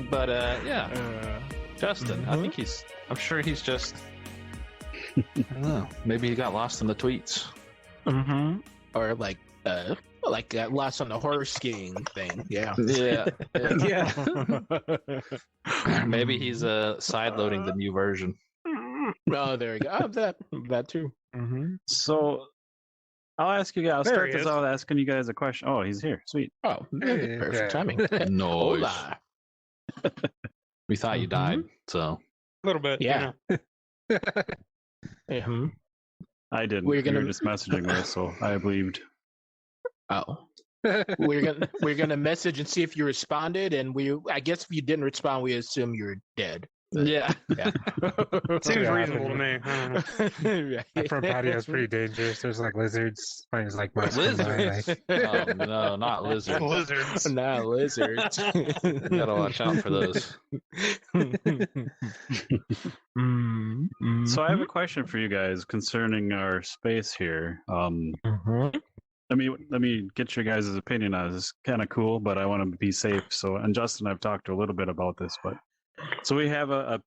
But yeah, Justin. I think I'm sure he's just. I don't know. Maybe he got lost in the tweets. Mm-hmm. Or like lost on the horror skiing thing. Yeah. Yeah. Yeah. Maybe he's side loading the new version. Oh, there we go. Oh, that too. Mm-hmm. So I'll ask you guys. I'll There start he this is. out asking you guys a question. Oh, he's here. Sweet. Oh, Hey, perfect timing. No. Hola. We thought you died, so. A little bit. Yeah. You know. Yeah. I didn't. We're We gonna- were just messaging this, so I believed. Oh. We're gonna message and see if you responded, and I guess if you didn't respond, we assume you're dead. Yeah. Yeah. Seems Yeah, reasonable to me. I don't know. That front patio is pretty dangerous. There's like lizards. There's like mice come by, Lizards? like- Oh, no, not lizards. Lizards. Not lizards. You gotta watch out for those. So I have a question for you guys concerning our space here. Let me get your guys' opinion on this. It's kind of cool, but I want to be safe. So, and Justin, I've talked a little bit about this, but so we have a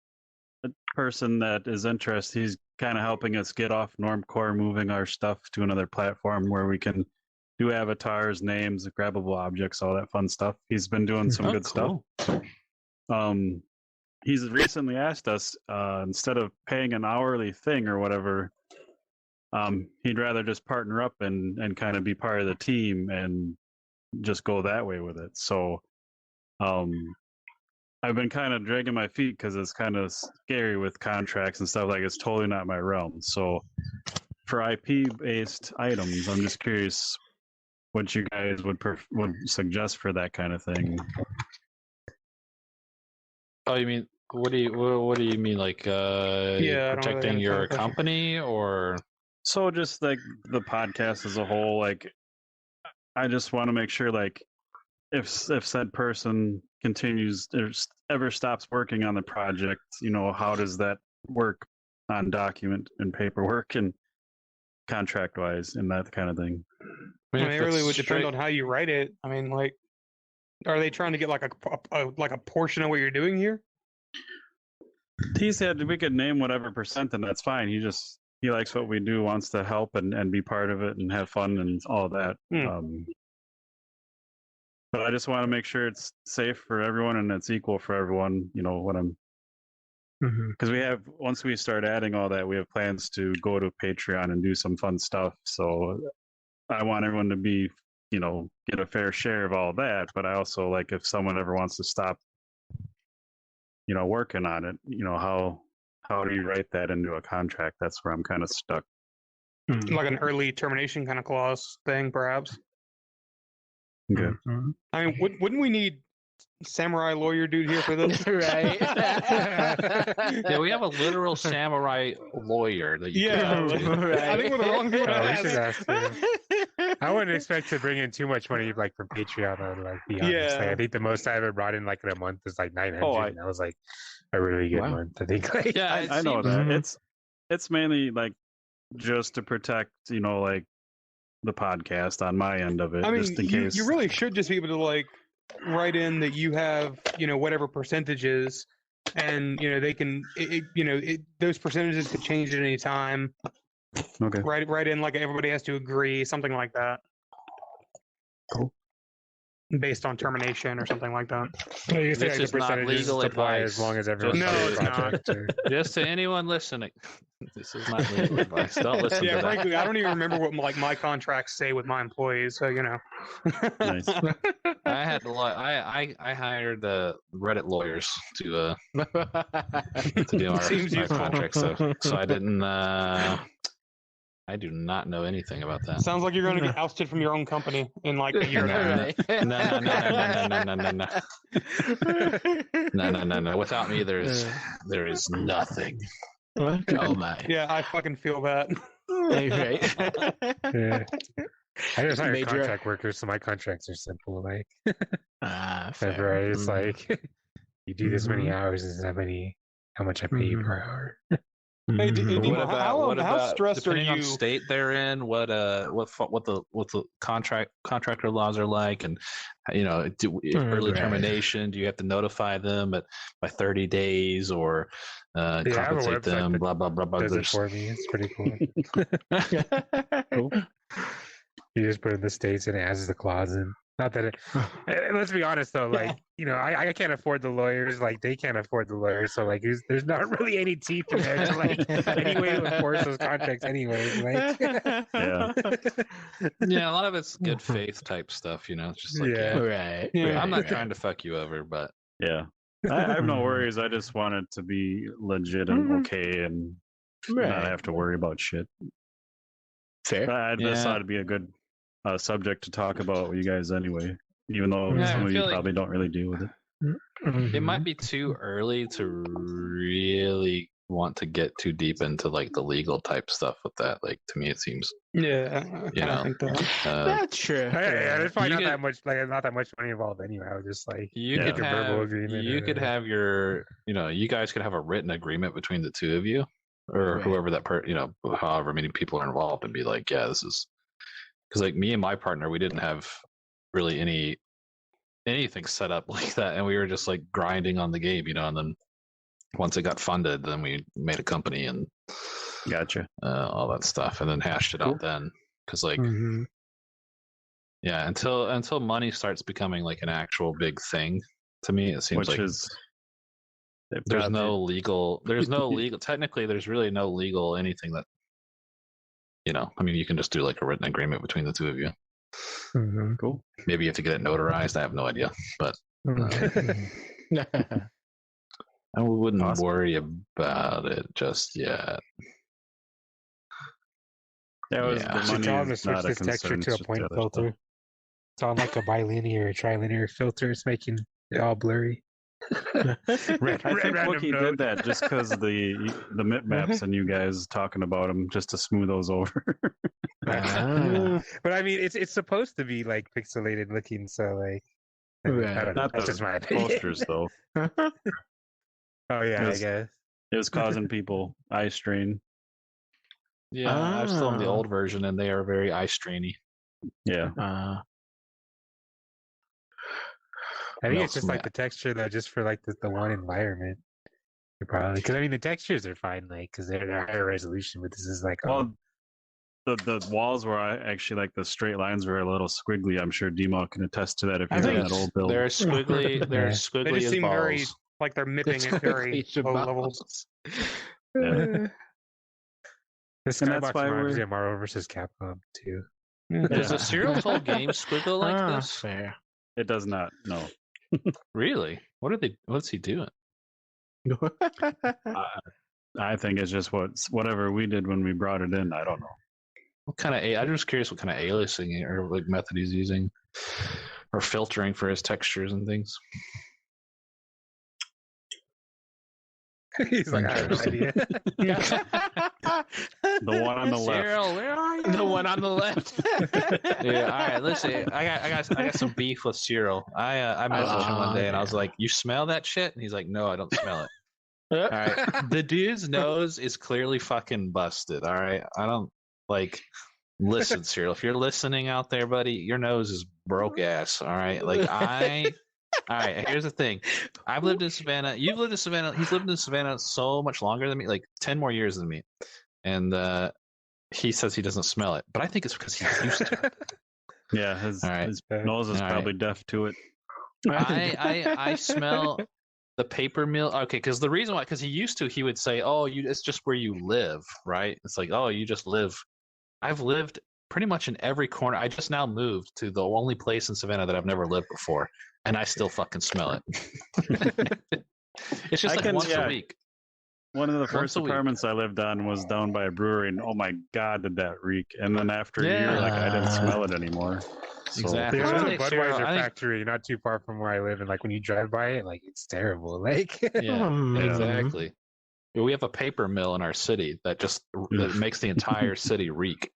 person that is interested. He's kind of helping us get off Normcore, moving our stuff to another platform where we can do avatars, names, grabbable objects, all that fun stuff. He's been doing some good stuff. He's recently asked us instead of paying an hourly thing or whatever, he'd rather just partner up and kind of be part of the team and just go that way with it. So I've been kind of dragging my feet because it's kind of scary with contracts and stuff. Like, it's totally not my realm. So for IP-based items, I'm just curious what you guys would suggest for that kind of thing. Oh, you mean what do you mean, like I don't really protecting your understand the question. company, or So just like the podcast as a whole, like I just want to make sure, like if said person continues or ever stops working on the project, you know, how does that work on document and paperwork and contract wise and that kind of thing? I mean, if it really it's would depend straight- on how you write it. I mean, like, are they trying to get like a portion of what you're doing here? He said we could name whatever percent and that's fine. He likes what we do, wants to help and be part of it and have fun and all that. But I just want to make sure it's safe for everyone and it's equal for everyone. You know what I'm. Because once we start adding all that, we have plans to go to Patreon and do some fun stuff. So I want everyone to be, you know, get a fair share of all that. But I also like if someone ever wants to stop, you know, working on it, you know, how do you write that into a contract? That's where I'm kind of stuck. Like an early termination kind of clause thing, perhaps. Okay. I mean, wouldn't we need samurai lawyer dude here for this? Right. Yeah, we have a literal samurai lawyer that you Yeah, can talk to. Right. I think we're the wrong people to Oh, we ask. should ask him. I wouldn't expect to bring in too much money, like from Patreon. I would like be honest. Like, Yeah. I think the most I ever brought in like in a month is like 900. Oh, and that was like a really good Wow. month. I think. Like, Yeah, it I know seems- that. It's mainly like just to protect, you know, like the podcast on my end of it, I mean, just in case. you really should just be able to like write in that you have, you know, whatever percentages, and you know they can, those percentages could change at any time. Okay. Write in like everybody has to agree, something like that. Cool. Based on termination or something like that. you can say This like the is not percentages legal apply advice. as long as everyone. Just- No, does it's the not. project, or- Just to anyone listening, this is not legal advice. Don't listen Yeah, to that. frankly, I don't even remember what like my contracts say with my employees, so you know. Nice. I had to I hired Reddit lawyers to do our Seems useful. contract stuff. So I didn't. I do not know anything about that. Sounds like you're going to get ousted from your own company in like a year and a half. No. Without me, there is nothing. Oh my. Yeah, I fucking feel that. Right. Yeah. I just hire Major- contract workers, so my contracts are simple. Like, fair. right? It's Mhm. like you do this many Mhm. hours, this is how much I pay you Mhm. per hour. Hey, Mhm. Dmaw, how stressed are depending on you? state they're in, what the contractor laws are like, and early Right. termination? Do you have to notify them by 30 days or Yeah, I have a compensate website them? that Blah blah blah blah. does it There's- for me. It's pretty cool. Cool. You just put in the states and it adds the clause in. Not that it. Let's be honest though, like I can't afford the lawyers, like they can't afford the lawyers, so like there's not really any teeth in there to like any way to enforce those contracts, anyways. Like, Yeah. Yeah, a lot of it's good faith type stuff. It's just like Yeah. Right. Yeah, I'm not right. trying to fuck you over, but Yeah. I have no Mhm. worries. I just want it to be legit and Mhm. okay and Right. not have to worry about shit. Fair. I just Yeah. thought it'd be a good subject to talk about with you guys anyway, even though Yeah, some I of you feel like- probably don't really deal with it. It might Mhm. be too early to really want to get too deep into like the legal type stuff with that. Like to me, it seems Yeah, I kind know, of think that. That's true. Yeah, there's probably You not could- that much, not that much money involved anyway. I was just like, you Yeah. could a verbal have agreement. you could have your you guys could have a written agreement between the two of you or Right. whoever that however many people are involved and be like, yeah, this is because like me and my partner, we didn't have really anything set up like that, and we were just like grinding on the game, and then once it got funded, then we made a company and Gotcha. all that stuff, and then hashed it out then. Because like, Mhm. yeah, until money starts becoming like an actual big thing, to me, it seems Which like is there's no legal. Technically, there's really no legal anything that. I mean, you can just do like a written agreement between the two of you. Mhm. cool. Maybe you have to get it notarized. I have no idea, but Mhm. I wouldn't Possible. worry about it just yet. That was Yeah. the Should money tell them to is switch not a this texture concern. to it's a just point the other filter. stuff. It's on like a bilinear or trilinear filter. It's making it all blurry. I think random Wookie note. did that just because the mip maps and you guys talking about them just to smooth those over. Ah. But I mean, it's supposed to be like pixelated looking, so like, I Right. don't know. Not That's the just my opinion. posters though. Oh yeah, I Yes. guess. It was causing people eye strain. Yeah, I'm still in the Ah. old version, and they are very eye strainy. Yeah. I think What it's else just like the texture though, just for like the one environment. Probably because I mean the textures are fine, like because they're higher resolution, but this is like Well, the walls were actually like the straight lines were a little squiggly. I'm sure Dmaw can attest to that if I you're in think that old build. they're squiggly. They're Yeah. squiggly They just as seem very balls. like they're mipping at very Squiggly low balls. levels. the And that's skybox why reminds we're- me of Marvel vs. Capcom too. Does the Yeah. Serial's whole game squiggle like Ah, this? fair. It does not. No. Really? What's he doing? I think it's just whatever we did when we brought it in. I don't know. What kind of? I'm just curious what kind of aliasing or like method he's using, or filtering for his textures and things. He's like, I have no Interesting. idea. The one on the left. Cyril, where are you? The one on the left. Yeah, all right. Listen, I got some beef with Cyril. I messaged him one day and I was like, "You smell that shit?" And he's like, "No, I don't smell it." All right, the dude's nose is clearly fucking busted. All right, I don't like. Listen, Cyril, if you're listening out there, buddy, your nose is broke ass. All right, like All right, here's the thing. I've lived in Savannah. You've lived in Savannah. He's lived in Savannah so much longer than me, like 10 more years than me. And he says he doesn't smell it, but I think it's because he's used to it. Yeah, his All right. nose is All probably deaf to it. I smell the paper mill. Okay, because the reason why, because he would say, "Oh, it's just where you live, right?" It's like, "Oh, you just live." I've lived pretty much in every corner. I just now moved to the only place in Savannah that I've never lived before, and I still fucking smell it. It's just like once a week. One of the Once first a week. apartments I lived on was down by a brewery, and oh my god, did that reek! And then after a year, like I didn't smell it anymore. So, Exactly. There's I a think Cyril- Budweiser I think- factory not too far from where I live, and like when you drive by it, like it's terrible. Like Yeah, Hmm. exactly. We have a paper mill in our city that makes the entire city reek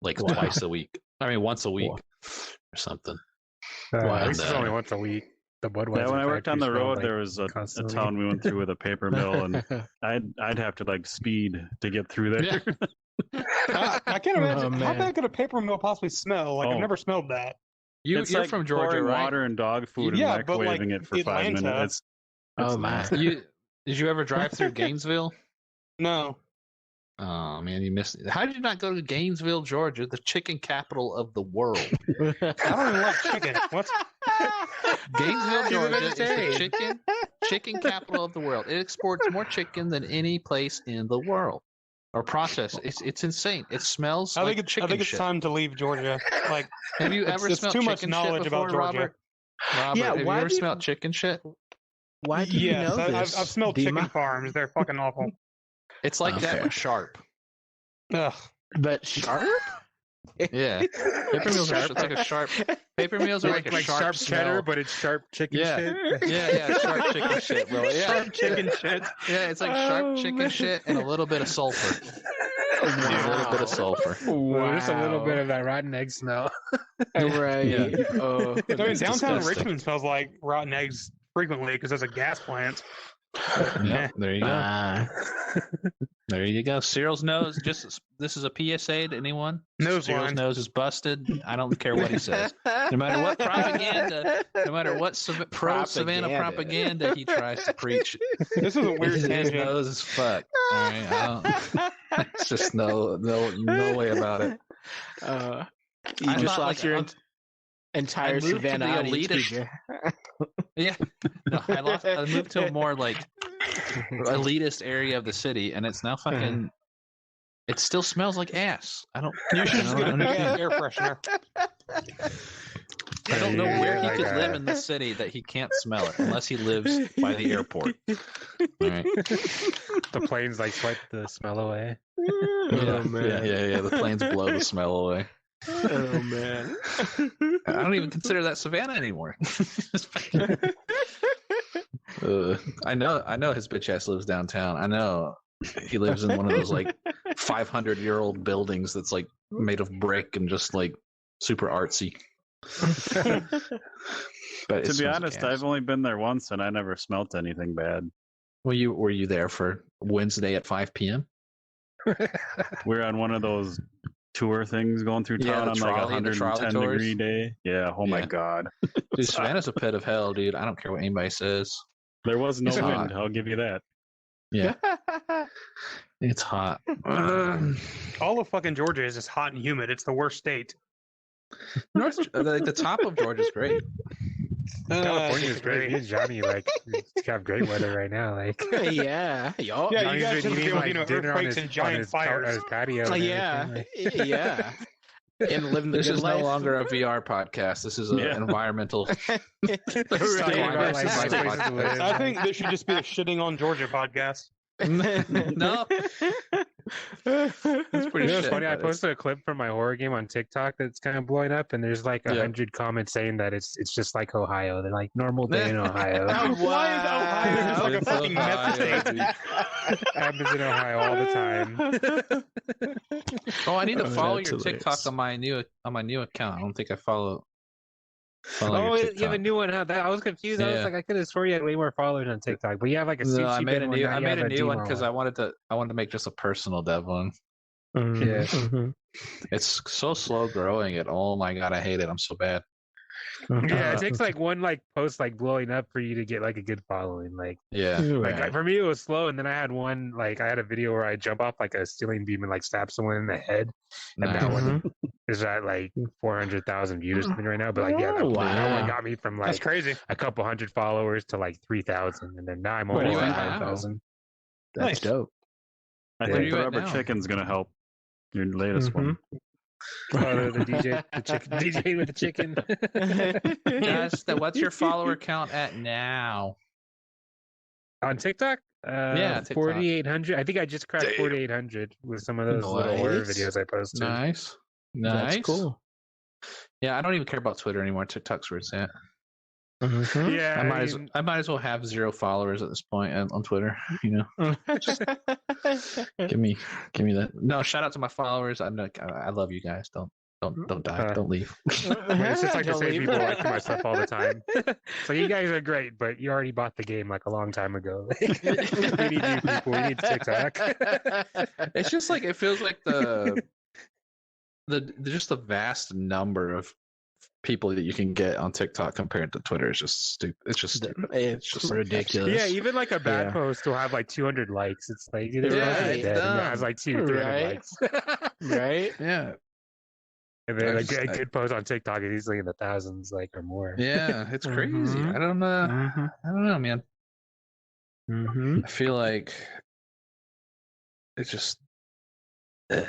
like twice a week. I mean, once a week or something. At least it's only once a week. The Budweiser. Yeah, when I worked on the road, there was a constantly. town we went through with a paper mill, and I'd have to like speed to get through there. I can't imagine how man. bad could a paper mill possibly smell. Like I've never smelled that. You're like from Georgia, pouring right? water and dog food Yeah, and but, like, microwaving it for 5 Atlanta- minutes. It's Oh my! Did you ever drive through Gainesville? No. Oh man, you missed it. How did you not go to Gainesville, Georgia, the chicken capital of the world? I don't even like chicken. What? Gainesville, He's a Georgia is the vegetarian. chicken capital of the world. It exports more chicken than any place in the world. Or processed. It's insane. It smells I like think chicken it's shit. time to leave Georgia. Like, Have you ever it's smelled too chicken much shit knowledge before, about Georgia. Robert? Robert, Yeah, have you why ever do you- smelled chicken shit? Why do you yes, know I've this? smelled Dmaw? chicken farms. They're fucking awful. It's like that, Okay. but sharp. Ugh. But sharp? Yeah. Paper meals are it's like a sharp. Paper meals are like a sharp cheddar, smell. but it's sharp chicken Yeah. shit. Yeah, sharp chicken shit, bro. Yeah, Sharp chicken shit. yeah, it's like sharp Oh, chicken man. shit and a little bit of sulfur. A little bit of sulfur. Well, just a little bit of that rotten egg smell. Right. Yeah. Oh, I mean, It's downtown disgusting. Richmond smells like rotten eggs frequently because there's a gas plant. Yeah, there you go. Ah. There you go. Cyril's nose. This is a PSA to anyone. Nose Cyril's line. nose is busted. I don't care what he says. No matter what propaganda, no matter what pro Savannah propaganda he tries to preach, This is a weird his tangent. nose is fucked. All right, it's just no way about it. You I just thought, lost like, your I entire moved to Savannah the audience. elitist- did you? Yeah, no, I moved to a more like elitist area of the city, and it's now fucking. It still smells like ass. I don't. You should just I get don't a understand. air freshener. I don't know where he Like, could live in this city that he can't smell it unless he lives by the airport. All right. The planes like swipe the smell away. Yeah, man. yeah. The planes blow the smell away. Oh man. I don't even consider that Savannah anymore. I know his bitch ass lives downtown. I know he lives in one of those like 500-year-old buildings that's like made of brick and just like super artsy. But To be honest, I've only been there once, and I never smelt anything bad. were you there for Wednesday at 5 p.m.? We're on one of those tour things going through Yeah, town the on trolley- like the trolley 110-degree tours. day. Yeah. Oh my Yeah. god. Dude, Savannah's a pit of hell, dude. I don't care what anybody says. There was no It's hot. wind. I'll give you that. Yeah, it's hot. All of fucking Georgia is just hot and humid. It's the worst state. The top of Georgia's great. California's great. Me and Johnny like have great weather right now. Like Yeah. Y'all. Yeah, Johnny's you guys been have eating, been like, doing dinner on earthquakes his, and giant on his, fires. on his patio. and Yeah. everything, Yeah. And living the This good is life. no longer a VR podcast. This is an Yeah. environmental. Right. about, like, Society places to live. podcast. I think this should just be a shitting on Georgia podcast. No, it's pretty You know, shit. it's funny. I but it's- posted a clip from my horror game on TikTok that's kind of blowing up, and there's like 100 comments saying that it's just like Ohio. They're like normal day in Ohio. Why is Ohio just like a It's fucking meth Ohio, state? dude. Happens in Ohio all the time. Oh, I need to Oh, follow that's your hilarious. TikTok on my new account. I don't think I follow. Oh, your you have a TikTok. new one, huh? I was confused. I was Yeah. like, I could have sworn you had way more followers on TikTok, but you have like a No, I sushi made a bit one, new. now I you made have a new one Dmaw because I wanted to make just a personal dev one. Yeah. It's so slow growing. Oh my god, I hate it. I'm so bad. Yeah, it takes like one like post like blowing up for you to get like a good following. Like Yeah. for me it was slow, and then I had one like I had a video where I jump off like a ceiling beam and like stab someone in the head, and Nice. that one is at like 400,000 views or something right now. But like yeah, that, Oh, that one wow. got me from That's like crazy. a couple hundred followers to like 3,000, and then now I'm Where are almost you at at now? 9,000. That's Nice. dope. I Yeah. Where think you the at rubber now? chicken's gonna help. Your latest one. Oh, the DJ, the chicken, DJ with the chicken. Guys, what's your follower count at now? On TikTok? Yeah, TikTok. 4,800. I think I just cracked 4,800 with some of those little horror Nice. videos I posted. Nice. That's cool. Yeah, I don't even care about Twitter anymore. TikTok's where it's at. Yeah, I might as well have 0 followers at this point on Twitter. You know, give me that. No, shout out to my followers. I love you guys. Don't Don't die. Don't leave. It's just like the Don't same leave. people liking my stuff all the time. So you guys are great, but you already bought the game like a long time ago. We need new people. We need TikTok. It's just like it feels like the just the vast number of people that you can get on TikTok compared to Twitter is just stupid. It's just stupid. It's just ridiculous. Yeah, even like a bad Yeah. post will have like 200 likes. It's like Yeah, it's dead, and it dumb. has like 200-300 Right. likes. Right? Yeah, And then I a just- good post on TikTok is easily in the thousands, like or more. yeah, it's crazy. Mhm. I don't know, man. Mm-hmm. I feel like it's just. Yeah,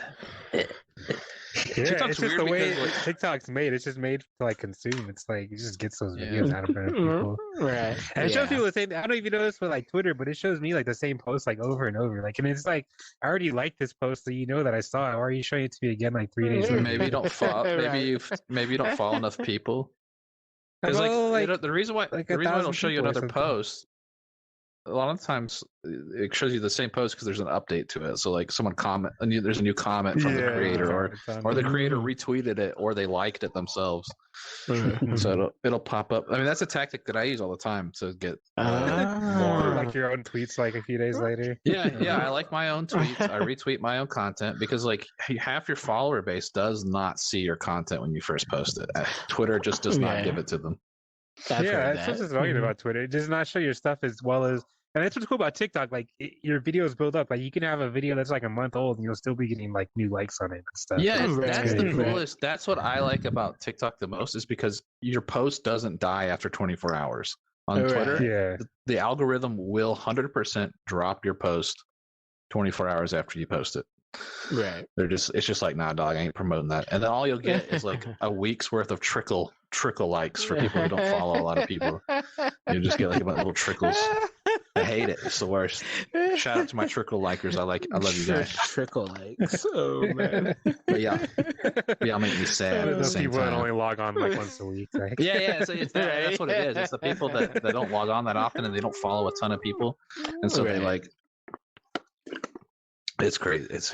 TikTok's it's just weird the way because, like- TikTok's made. It's just made to like consume. It's like it just gets those Yeah. videos out of front of people. Right. And it shows Yeah. people the same. I don't even know this for like Twitter, but it shows me like the same post like over and over. Like, and it's like I already liked this post, so you know that I saw it. Why are you showing it to me again like 3 days later? Maybe you don't follow. Right. Maybe you don't follow enough people. Because Well, like, the reason why like the reason why it'll 1,000 show you people or another something. post, a lot of times it shows you the same post because there's an update to it. So like someone comment, there's a new comment from the creator, or the creator retweeted it, or they liked it themselves. So it'll pop up. I mean, that's a tactic that I use all the time to get More more. like your own tweets like a few days later. Yeah, I like my own tweets. I retweet my own content because like half your follower base does not see your content when you first post it. Twitter just does not Yeah. give it to them. I've Yeah, heard that's that. what's annoying Mhm. about Twitter. It does not show your stuff as well as, and that's what's cool about TikTok. Like your videos build up. Like you can have a video that's like a month old, and you'll still be getting like new likes on it and stuff. Yeah, Right. that's the Right. coolest. That's what I like about TikTok the most is because your post doesn't die after 24 hours. On Right. Twitter, Yeah, the algorithm will 100% drop your post 24 hours after you post it. Right. It's just like, nah, dog, I ain't promoting that. And then all you'll get is like a week's worth of trickle likes for people who don't follow a lot of people. You just get like about little trickles. I hate it. It's the worst. Shout out to my trickle likers. I love you guys. Trickle likes. Oh man. But yeah, y'all make me sad at the those same people that time. only log on like once a week. Like. Yeah. So that's what it is. It's the people that don't log on that often and they don't follow a ton of people, and so they Right. like. It's crazy. It's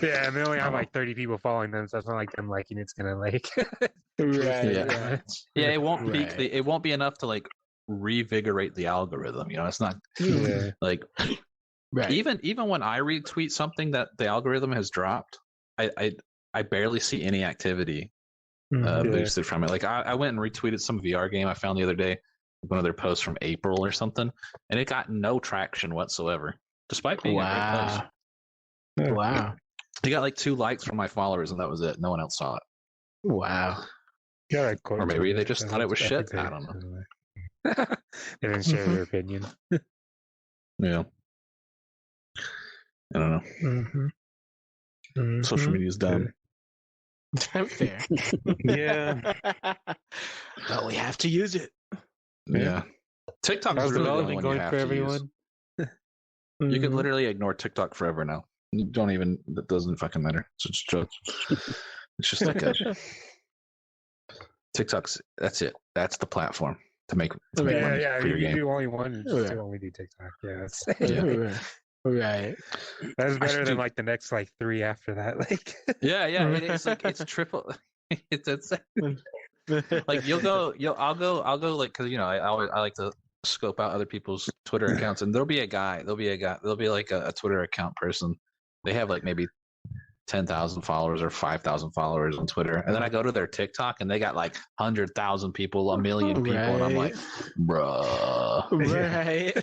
Yeah, and they only have like 30 people following them, so it's not like them liking it's gonna like. Right. Yeah. Yeah, it won't be Right. it won't be enough to like revigorate the algorithm. You know, it's not Yeah. like Right. even when I retweet something that the algorithm has dropped, I barely see any activity Yeah. boosted from it. Like I went and retweeted some VR game I found the other day, one of their posts from April or something, and it got no traction whatsoever, despite being a great post. Wow. Wow. It got like 2 likes from my followers, and that was it. No one else saw it. Wow. Yeah, like, Or maybe they just thought it was shit. I don't know. They didn't share their opinion. Yeah. I don't know. Mm-hmm. Social media is dumb. Fair. Yeah. But we have to use it. Yeah. TikTok is How's really the only development one you going have for to everyone? use. You can Mhm. literally ignore TikTok forever now. You don't even. That doesn't fucking matter. It's just like a TikTok's. That's it. That's the platform to make money Yeah, for you your game. do only one, you just Yeah. only do TikTok. Yeah, that's, Right. that's better should than do- like the next like 3 after that. Like, Yeah. It's like it's triple. It's like I'll go like because I like to scope out other people's Twitter accounts, and there'll be like a Twitter account person. They have like maybe 10,000 followers or 5,000 followers on Twitter, and then I go to their TikTok and they got like 100,000 people, 1 million people, and I'm like, bruh. Right.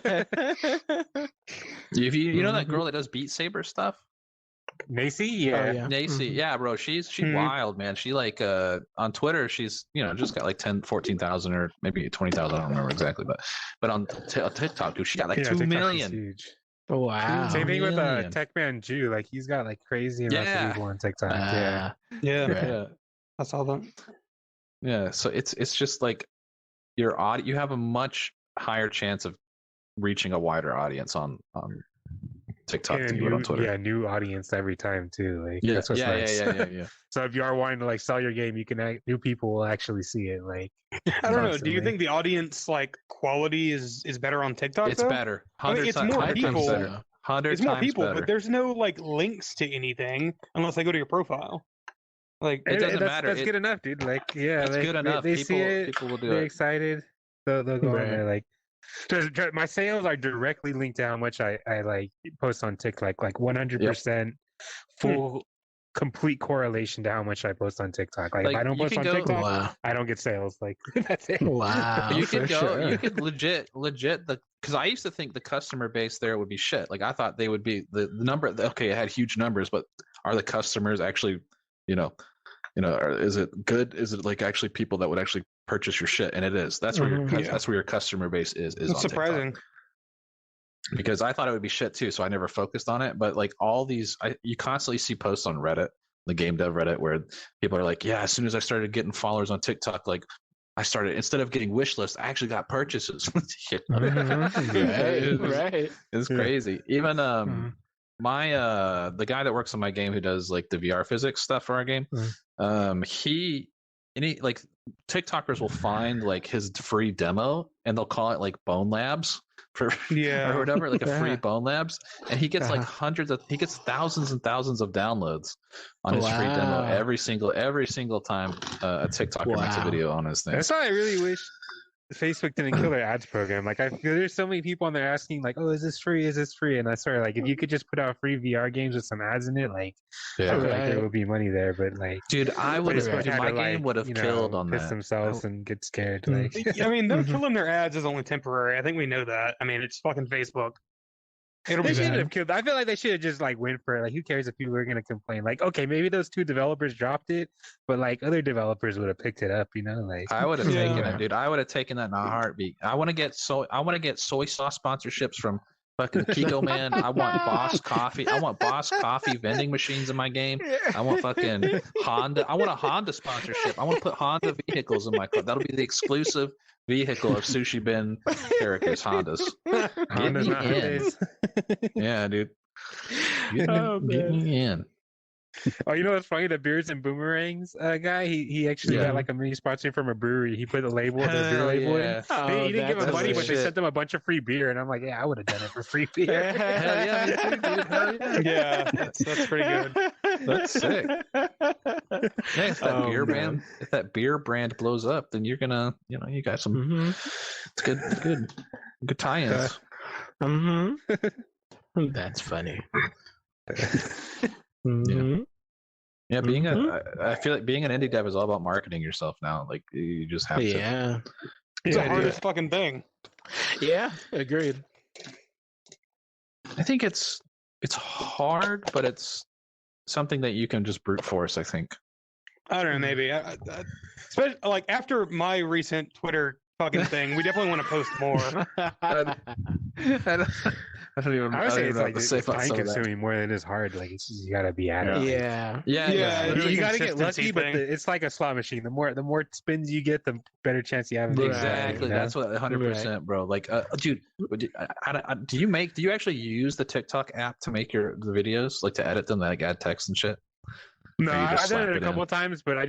If you know that girl that does Beat Saber stuff, Nacy, Oh, yeah. Nacy, Mhm. yeah, bro, she's Mhm. wild, man. She like on Twitter, she's just got like 14,000 or maybe 20,000. I don't remember exactly, but on TikTok, dude, she got like yeah, 2 TikTok is million. huge. Wow. Same thing with million. Techman Jew. Like he's got like crazy amounts Yeah. of people on TikTok. Yeah. Yeah. Right. Yeah, I saw that. yeah. So it's just like your you have a much higher chance of reaching a wider audience on TikTok And than a you would new, on Twitter. new audience every time too. Like Yeah, that's what's nice. yeah. So if you are wanting to like sell your game, you can new people will actually see it. Like I don't know. Do you constantly. think the audience like quality is better on TikTok? It's though? better. I mean, it's more 100 times people. better. 100 It's more times people, better. but there's no like links to anything unless I go to your profile. Like It doesn't matter. That's good enough, dude. Like, yeah, That's like, good enough. They see it. People will do They're it. excited. They'll go on Right. there. Like, my sales are directly linked to how much I like post on TikTok. Like 100% full, complete correlation to how much I post on TikTok. Like if I don't you post can on go- TikTok, Wow. I don't get sales. Like that's it. Wow. You could for go. sure. You could legit because I used to think the customer base there would be shit. Like I thought they would be the number. Okay, it had huge numbers, but are the customers actually, is it good? Is it like actually people that would actually purchase your shit? And it is. That's where that's where your customer base is. it's on surprising. TikTok. Because I thought it would be shit too, so I never focused on it. But like all these, you constantly see posts on Reddit, the game dev Reddit, where people are like, "Yeah, as soon as I started getting followers on TikTok, like I started instead of getting wish lists, I actually got purchases." Right. It's crazy. Even the guy that works on my game who does like the VR physics stuff for our game, he like TikTokers will find like his free demo and they'll call it like Bone Labs or whatever, like a free Bone Labs, and he gets like thousands and thousands of downloads on his free demo every single time a TikToker makes a video on his thing. That's why I really wish Facebook didn't kill their ads program. Like there's so many people on there asking like, "Oh, is this free? Is this free?" And I swear, like, if you could just put out free VR games with some ads in it, like, I feel like there would be money there. But like, dude, I would have. My game would have killed on piss that. themselves and get scared. Like, I mean, them killing their ads is only temporary. I think we know that. I mean, it's fucking Facebook. It'll they be should bad. have killed. I feel like they should have just like went for it. Like, who cares if people are gonna complain? Like, okay, maybe those 2 developers dropped it, but like other developers would have picked it up. Like I would have taken it, dude. I would have taken that in a heartbeat. I want to get soy sauce sponsorships from fucking Kiko Man. I want Boss Coffee. I want Boss Coffee vending machines in my game. I want fucking Honda. I want a Honda sponsorship. I want to put Honda vehicles in my car. That'll be the exclusive vehicle of Sushi Bin characters, Hondas. Get me in. Yeah, dude. Get me in. Oh, you know what's funny? The Beers and Boomerangs guy, he actually got like a mini sponsor from a brewery. He put a label, the beer label in. He didn't give him money, but they sent them a bunch of free beer. And I'm like, yeah, I would have done it for free beer. Hell yeah, me too, dude. Hell yeah. Yeah, that's pretty good. That's sick. Yeah, if that beer brand blows up, then you're gonna, you got some. It's good tie-ins. That's funny. Yeah, I feel like being an indie dev is all about marketing yourself now. Like you just have to. Yeah. It's the hardest fucking thing. Yeah, agreed. I think it's hard, but it's something that you can just brute force. I think. I don't know, maybe. Especially like after my recent Twitter fucking thing, we definitely want to post more. I would say it's like it's time consuming more than it's hard. Like it's just, you gotta be at it. Yeah. You gotta get lucky, but thing. it's like a slot machine. The more spins you get, the better chance you have. Exactly. That's what 100%, bro. Like, dude, do you actually use the TikTok app to make the videos, like to edit them, like add text and shit? No, I've done it a couple times, but I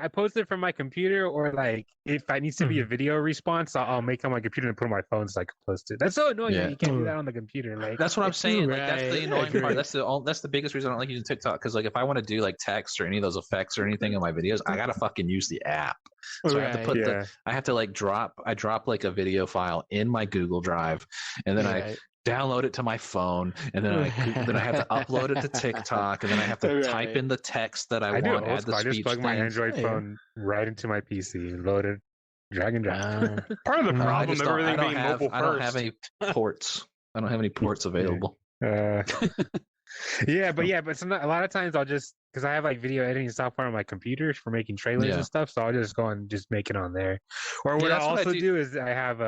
post it from my computer, or like if I needs to be a video response, I'll make it on my computer and put it on my phone so I can post it. That's so annoying that you can't do that on the computer. Like that's what I'm saying. Like that's the annoying part. Agree. That's the biggest reason I don't like using TikTok, because like if I want to do like text or any of those effects or anything in my videos, I gotta fucking use the app. So I have to put I have to like drop like a video file in my Google Drive, and then I download it to my phone, and then I have to upload it to TikTok, and then I have to type in the text that I want. Add the I just plug my Android phone right into my PC, load it, drag and drop. Part of the problem of everything being mobile first. I don't have any ports. I don't have any ports available. But a lot of times I'll just, because I have like video editing software on my computer for making trailers and stuff, so I'll just go and just make it on there. Or what I also do is I have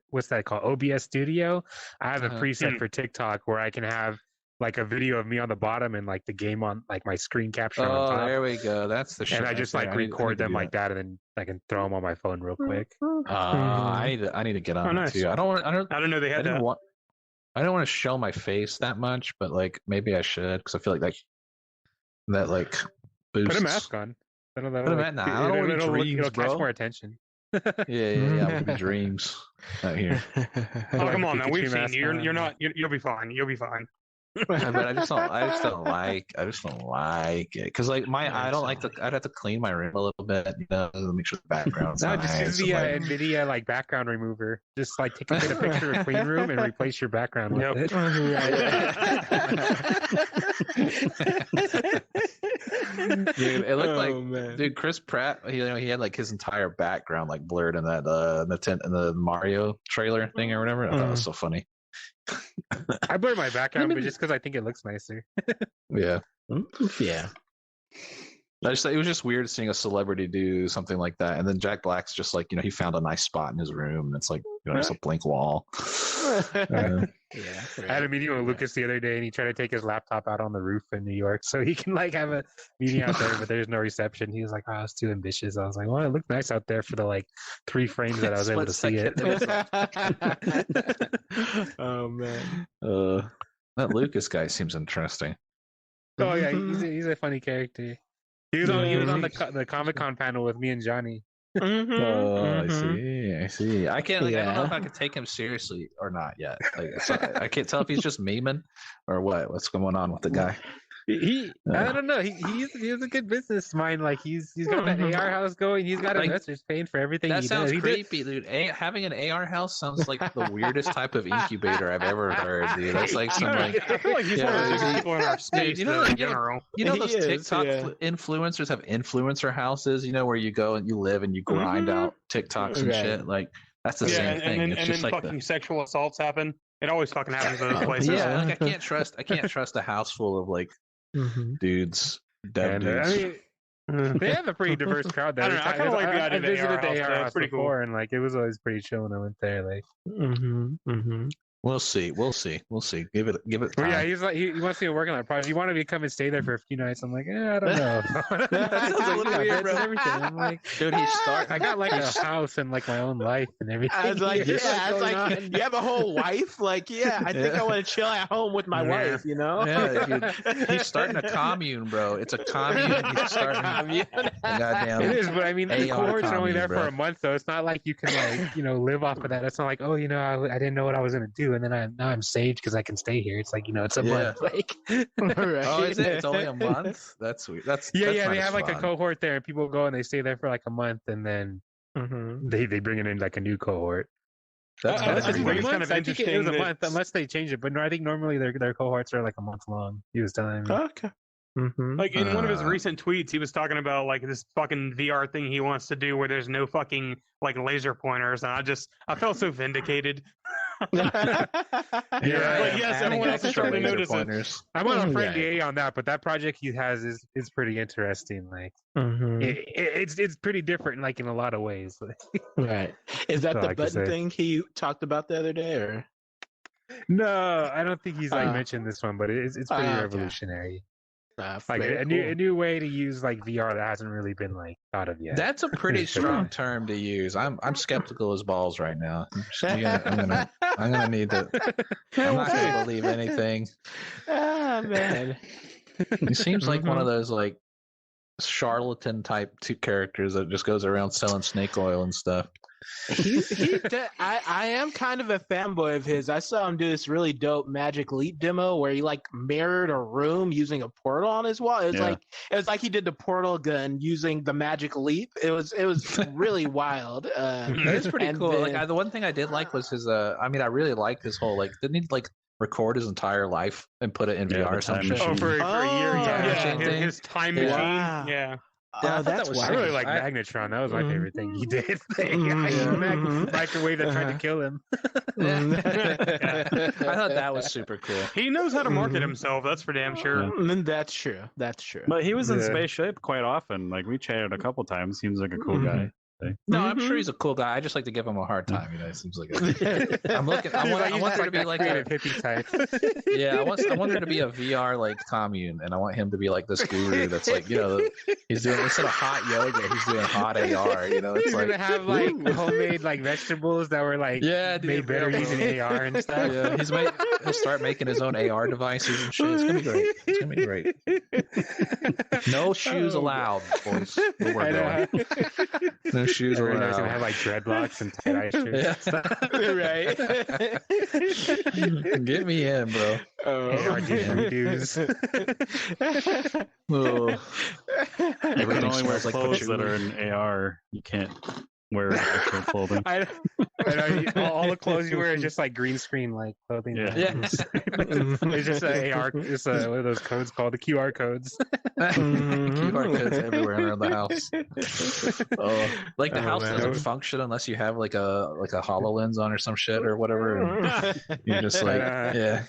what's that called? OBS Studio. I have a preset for TikTok where I can have like a video of me on the bottom and like the game on like my screen capture on top. Oh, there we go. That's the shit. And I just like record them like that, and then I can throw them on my phone real quick. I need to get on that too. I don't know they had that. I don't want to show my face that much, but like maybe I should, because I feel like that like boosts. Put a mask on. I don't want dreams, it'll catch more attention. Yeah. Dreams out here. Oh, come on, man. We've seen you. You'll be fine. You'll be fine. But I just don't like it because like I don't like I'd have to clean my room a little bit, make sure the background's No, nice. just use the NVIDIA like background remover. Just like take a picture of a clean room and replace your background with it. Dude, it looked dude, Chris Pratt. He had like his entire background like blurred in that in the Mario trailer thing or whatever. I thought it was so funny. I blur my background, but just because I think it looks nicer. Yeah. Yeah. It was just weird seeing a celebrity do something like that, and then Jack Black's just like he found a nice spot in his room, and it's like there's a blank wall. Yeah. I had a meeting with Lucas the other day, and he tried to take his laptop out on the roof in New York so he can like have a meeting out there, but there's no reception. He was like, "Oh, it's too ambitious." I was like, "Well, it looked nice out there for the like 3 frames that I was able to see it." Oh man. That Lucas guy seems interesting. Oh yeah, he's a funny character. He was on the Comic-Con panel with me and Jonny. I see. I don't know if I could take him seriously or not yet. Like, I can't tell if he's just memeing or what's going on with the guy. I don't know. He's a good business mind. Like he's got that AR house going. He's got investors paying for everything. That sounds creepy, dude. Having an AR house sounds like the weirdest type of incubator I've ever heard, dude. That's like some like I feel like he's one of those people in our space. Dude, in general. Those TikTok influencers have influencer houses. Where you go and you live and you grind out TikToks and shit. Like that's the same thing. And it's then just like fucking sexual assaults happen. It always fucking happens in those places. Yeah, like I can't trust a house full of like dudes, dead dudes. I mean, they have a pretty diverse crowd there. I kind of like the idea I of the visited the AR AR house house pretty before, cool. and like it was always pretty chill when I went there. Like, We'll see. Give it time. well, yeah, he's like he wants me to work on that project. He wanted me to come and stay there for a few nights. I'm like, I don't know. That sounds a little weird, bro. I'm like, Dude, I got like a house and like my own life and everything. I was like, Here's yeah, what's it's going like on. you have a whole wife. Like, yeah, I think I want to chill at home with my wife. Yeah, dude. He's starting a commune, bro. It's a commune. He's starting goddamn. It is, but I mean, the AR cohorts are only there commune, for a month, though. It's not like you can like live off of that. It's not like, oh, I didn't know what I was gonna do, and then now I'm saved because I can stay here. It's like it's a month. Like, oh, is it? It's only a month. That's sweet. That's They not have as like a fun. cohort there, and people go and they stay there for like a month, and then they bring in like a new cohort. That's I kinda think weird. it's kind of I think it was a interesting month, that- unless they change it. But no, I think normally their cohorts are like a month long. He was telling me. Okay. Like in one of his recent tweets, he was talking about like this fucking VR thing he wants to do where there's no fucking like laser pointers, and I felt so vindicated. Yeah, Like, yes, everyone else is starting to notice it. I'm on a friend DA on that, but that project he has is pretty interesting. Like it's pretty different, like in a lot of ways. Right. Is that That's all the I can button say. thing he talked about the other day, or? No, I don't think he's like Uh, mentioned this one, but it's pretty okay. revolutionary. Like Very a cool. new way to use like VR that hasn't really been like thought of yet. That's a pretty strong term to use. I'm skeptical as balls right now. I'm gonna need to. I'm not gonna believe anything. Ah, man. He seems like one of those like charlatan type two characters that just goes around selling snake oil and stuff. I am kind of a fanboy of his. I saw him do this really dope Magic Leap demo where he like mirrored a room using a portal on his wall. It was like he did the portal gun using the Magic Leap. It was really wild. It's pretty and cool. then- Like the one thing I did like was his. I mean, I really liked his whole like. Didn't he like record his entire life and put it in Yeah, VR the or some time shit? machine. Oh, for a year, Time yeah. machine thing? His time Yeah. machine, Wow. yeah. Yeah, I thought that's that was I sick. really like I- Magnetron. That was my favorite thing he did. Mhm. Microwave that tried to kill him. I thought that was super cool. He knows how to market Mhm. himself. That's for damn sure. That's true. That's true. But he was in Yeah. spaceship quite often. Like we chatted a couple times. Seems like a cool guy. No, I'm sure he's a cool guy. I just like to give him a hard time. It seems like I'm looking. I want there to be like a, hippie type. yeah. I want there to be a VR like commune, and I want him to be like this guru that's like he's doing instead of hot yoga, he's doing hot AR. It's He's like gonna have like homemade like vegetables that were like dude, made better yeah, using AR and stuff. Yeah, he'll start making his own AR devices and shit. It's gonna be great. It's gonna be great. No shoes allowed, boys. Where we're I know. going. No shoes will Everyone's gonna allow. have like dreadlocks and tie-dye shirts. Right. Get me in, bro. RG3 dudes. Oh. You can Everything only wear smells like clothes that are patchouli. in AR. You can't wear actual clothing. I know all the clothes you wear is just like green screen like clothing. Yeah. It's just an AR. It's what are those codes called? The QR codes. QR codes everywhere around the house. Oh, like the Oh, house man. doesn't function unless you have like a HoloLens on or some shit or whatever. And you're just like, yeah,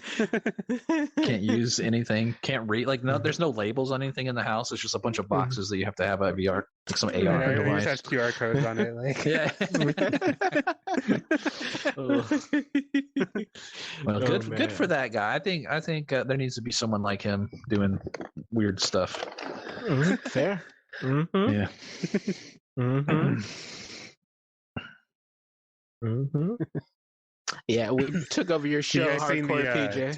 can't use anything, can't read. Like, no, there's no labels on anything in the house. It's just a bunch of boxes that you have to have a VR, like some AR It device. just has QR codes on it. Like, Yeah. Oh. Well, good for that guy. I think there needs to be someone like him doing weird stuff. Fair. Mm-hmm. Yeah. Mm-hmm. Mm-hmm. Yeah, we took over your you show, guys seen Hardcore the PJ.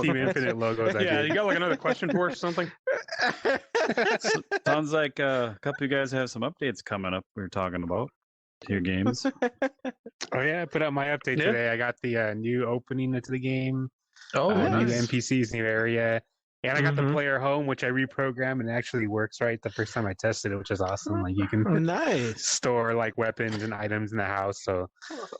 Team Infinite logos? I Yeah, did. you got like another question for us or something? Sounds like a couple of you guys have some updates coming up. We were talking about to your games. Oh yeah, I put out my update Yeah. today. I got the new opening to the game. Oh, New nice. NPCs, new area, and I got the Mhm. player home, which I reprogrammed and it actually works right the first time I tested it, which is awesome. Like you can Nice. store like weapons and items in the house. So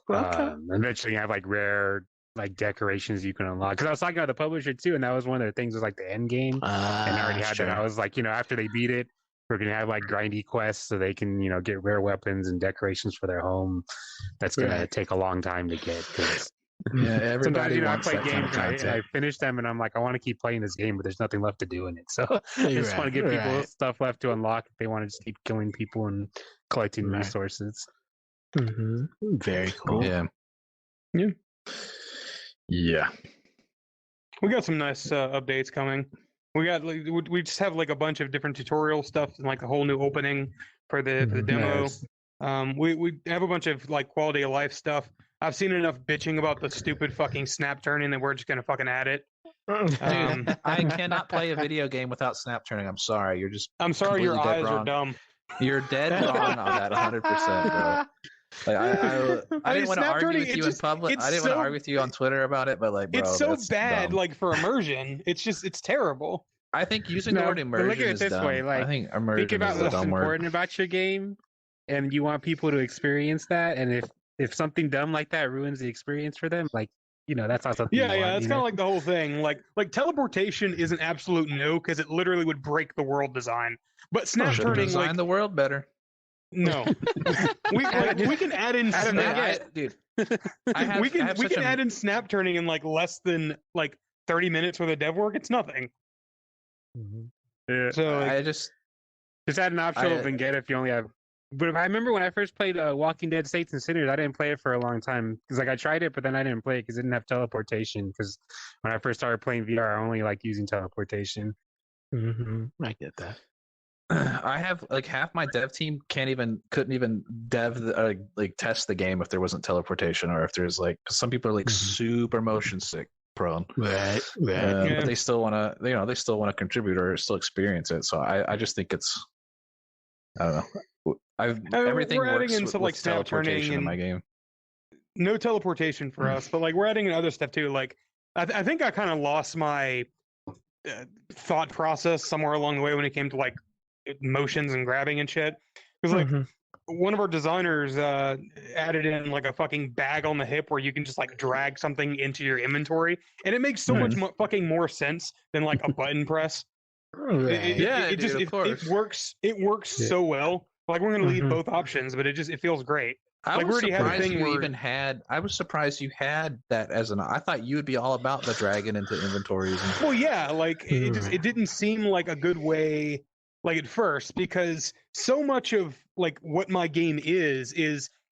Okay. eventually you have like rare like decorations you can unlock. Because I was talking about the publisher too, and that was one of the things was like the end game. And I already had that. I was like, after they beat it, we're gonna have like grindy quests so they can, get rare weapons and decorations for their home. That's gonna Right. take a long time to get because Yeah, sometimes everybody I wants play that kind games of and I content. finish them and I'm like, I want to keep playing this game, but there's nothing left to do in it. So I just want to give people Right. stuff left to unlock if they want to just keep killing people and collecting Right. resources. Mm-hmm. Very cool. Yeah. Yeah. Yeah. We got some nice updates coming. We got we just have like a bunch of different tutorial stuff and like a whole new opening for the demo. Nice. We have a bunch of like quality of life stuff. I've seen enough bitching about the stupid fucking snap turning that we're just gonna fucking add it. Dude, I cannot play a video game without snap turning. I'm sorry. You're just I'm sorry, your completely eyes dead are wrong. dumb. You're dead wrong on that 100%, bro. Like I didn't want to snap argue turning, with it you in just- public. it's I didn't want to so- argue with you on Twitter about it, but like, bro, It's so that's bad, dumb. like for immersion. It's terrible. I think using the No, word but immersion look at it is this dumb. way, like, I think Think immersion about is a what's dumb word. important about your game, and you want people to experience that. And if something dumb like that ruins the experience for them, like that's not something. Yeah, you yeah, want, that's kind of like the whole thing. Like teleportation is an absolute no because it literally would break the world design. But snap Should turning, design like the world better. no, we can add in Adam, snap. Dude, I have, we I have can such a- add in snap turning in like less than like 30 minutes for the dev work. It's nothing. Yeah. So like, I just Just add an optional I- vignette if you only have. But I remember when I first played Walking Dead: Saints and Sinners, I didn't play it for a long time because I tried it, but then I didn't play it because it didn't have teleportation. Because when I first started playing VR, I only like using teleportation. Mm-hmm. I get that. I have like half my dev team couldn't even test the game if there wasn't teleportation or if there's like 'cause some people are like super motion sick prone. Right. Right. Yeah. But they still want to, they still want to contribute or still experience it. So I just think it's, I don't know. Everything we're adding works in with, some like with snap turning teleportation in and my game. no teleportation for us, but like we're adding in other stuff too. Like I think I kind of lost my thought process somewhere along the way when it came to like motions and grabbing and shit. Because like one of our designers added in like a fucking bag on the hip where you can just like drag something into your inventory, and it makes so much fucking more sense than like a button press. Right. Of course. It works so well. Like we're gonna leave both options, but it feels great. I Like, we was already had a surprised thing you where- even had. I was surprised you had that as an. I thought you would be all about the dragging into inventories. And, Well, yeah, like it didn't seem like a good way, like at first, because so much of like what my game is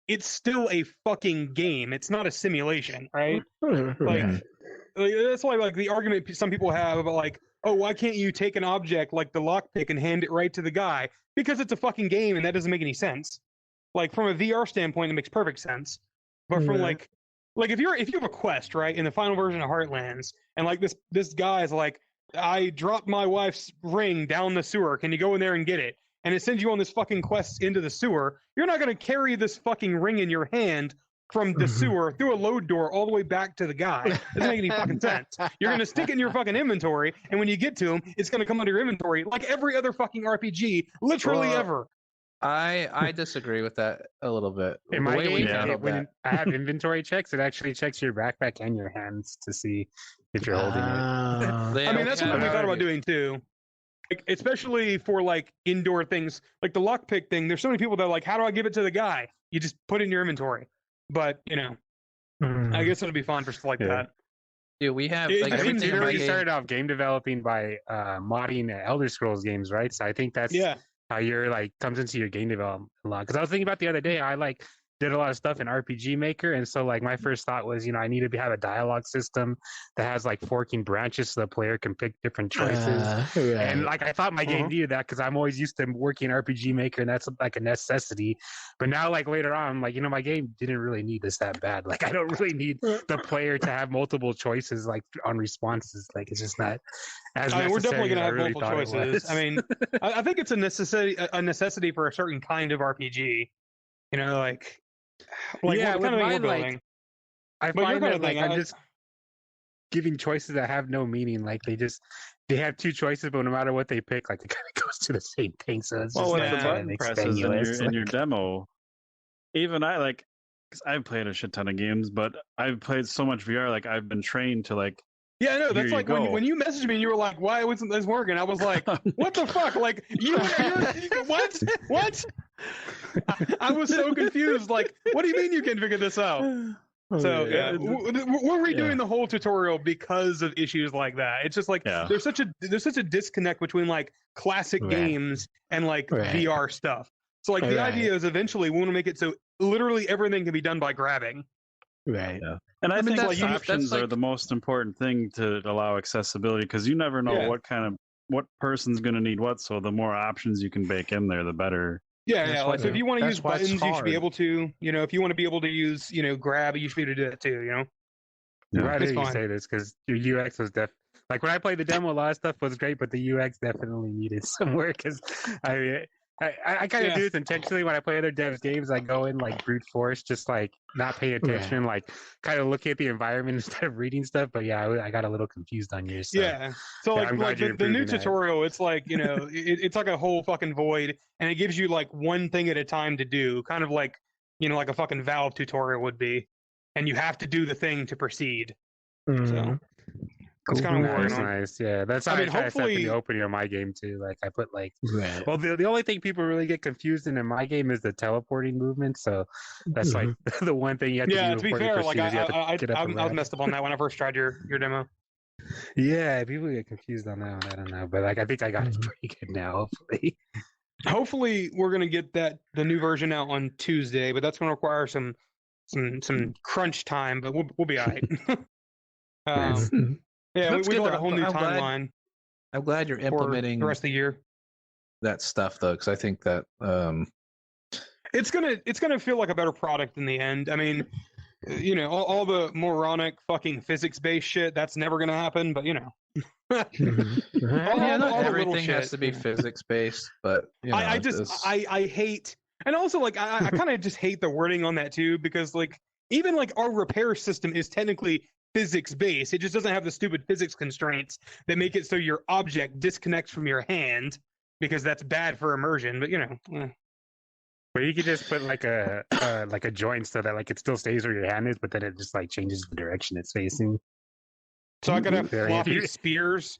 it's still a fucking game. It's not a simulation, right? Like that's why like the argument some people have about like, oh, why can't you take an object like the lockpick and hand it right to the guy? Because it's a fucking game and that doesn't make any sense. Like from a VR standpoint, it makes perfect sense. But from like if you have a quest, right, in the final version of Heartlands, and like this guy's like, I dropped my wife's ring down the sewer. Can you go in there and get it? and it sends you on this fucking quest into the sewer, you're not going to carry this fucking ring in your hand from the sewer through a load door all the way back to the guy. Doesn't make any fucking sense. You're going to stick it in your fucking inventory, and when you get to him, it's going to come out of your inventory like every other fucking RPG, literally ever. I disagree with that a little bit. In my game, when I have inventory checks, it actually checks your backpack and your hands to see if you're holding it. I mean, that's what we thought about doing too. Like, especially for like indoor things, like the lockpick thing. There's so many people that are like, how do I give it to the guy? You just put it in your inventory. But you know, I guess it'll be fun for stuff like that. Dude, we have like everything really started off game developing by modding Elder Scrolls games, right? So I think that's how you're like comes into your game development a lot. Because I was thinking about the other day, I like did a lot of stuff in RPG Maker, and so like my first thought was, I need to have a dialogue system that has like forking branches so the player can pick different choices. And like I thought my game needed that because I'm always used to working RPG Maker, and that's like a necessity. But now like later on, I'm like, my game didn't really need this that bad. Like I don't really need the player to have multiple choices like on responses. Like it's just not as necessary. We're definitely gonna have really multiple choices. I mean, I think it's a necessity for a certain kind of RPG. Like yeah, what kind of thing we're building. I find that like I'm just giving choices that have no meaning. Like they have two choices, but no matter what they pick, like it kind of goes to the same thing. So it's just the button presses in your demo. Even I because I've played a shit ton of games, but I've played so much VR. Like I've been trained to like. Yeah, no, that's like when you messaged me and you were like, "Why wasn't this working?" I was like, "What the fuck? Like you what? What?" I was so confused. Like, what do you mean you can figure this out? So we're redoing the whole tutorial because of issues like that. It's just like there's such a disconnect between like classic games and like VR stuff. So like the idea is eventually we want to make it so literally everything can be done by grabbing. Right. Yeah. And I think like options are the most important thing to allow accessibility because you never know what person's going to need what. So the more options you can bake in there, the better. Yeah. Like, so if you want to use buttons, you should be able to. If you want to be able to use, grab, you should be able to do that too. Right. You say this because your UX was like when I played the demo, a lot of stuff was great, but the UX definitely needed some work because I kind of do this intentionally when I play other devs games. I go in like brute force, just like not pay attention, like kind of looking at the environment instead of reading stuff. But I got a little confused on yours. So, so like the new tutorial, it's like it's like a whole fucking void, and it gives you like one thing at a time to do, kind of like like a fucking Valve tutorial would be, and you have to do the thing to proceed. So. That's kind of nice. Yeah, that's how I try to set the opening of my game too. Like I put well, the only thing people really get confused in my game is the teleporting movement. So that's like the one thing you have to do. Yeah, to be fair, like I was messed up on that when I first tried your demo. Yeah, people get confused on that one. I don't know, but like I think I got it pretty good now. Hopefully, we're gonna get the new version out on Tuesday, but that's gonna require some crunch time. But we'll be alright. Yeah, we do like a whole new timeline. I'm glad you're implementing the rest of the year. That stuff though, because I think that it's gonna feel like a better product in the end. I mean, all the moronic fucking physics-based shit that's never gonna happen. But everything has to be physics-based. But I hate, and also like I kind of just hate the wording on that too, because like even like our repair system is technically physics-based. It just doesn't have the stupid physics constraints that make it so your object disconnects from your hand, because that's bad for immersion. But But you could just put like a joint so that like it still stays where your hand is, but then it just like changes the direction it's facing. So I could have floppy spears.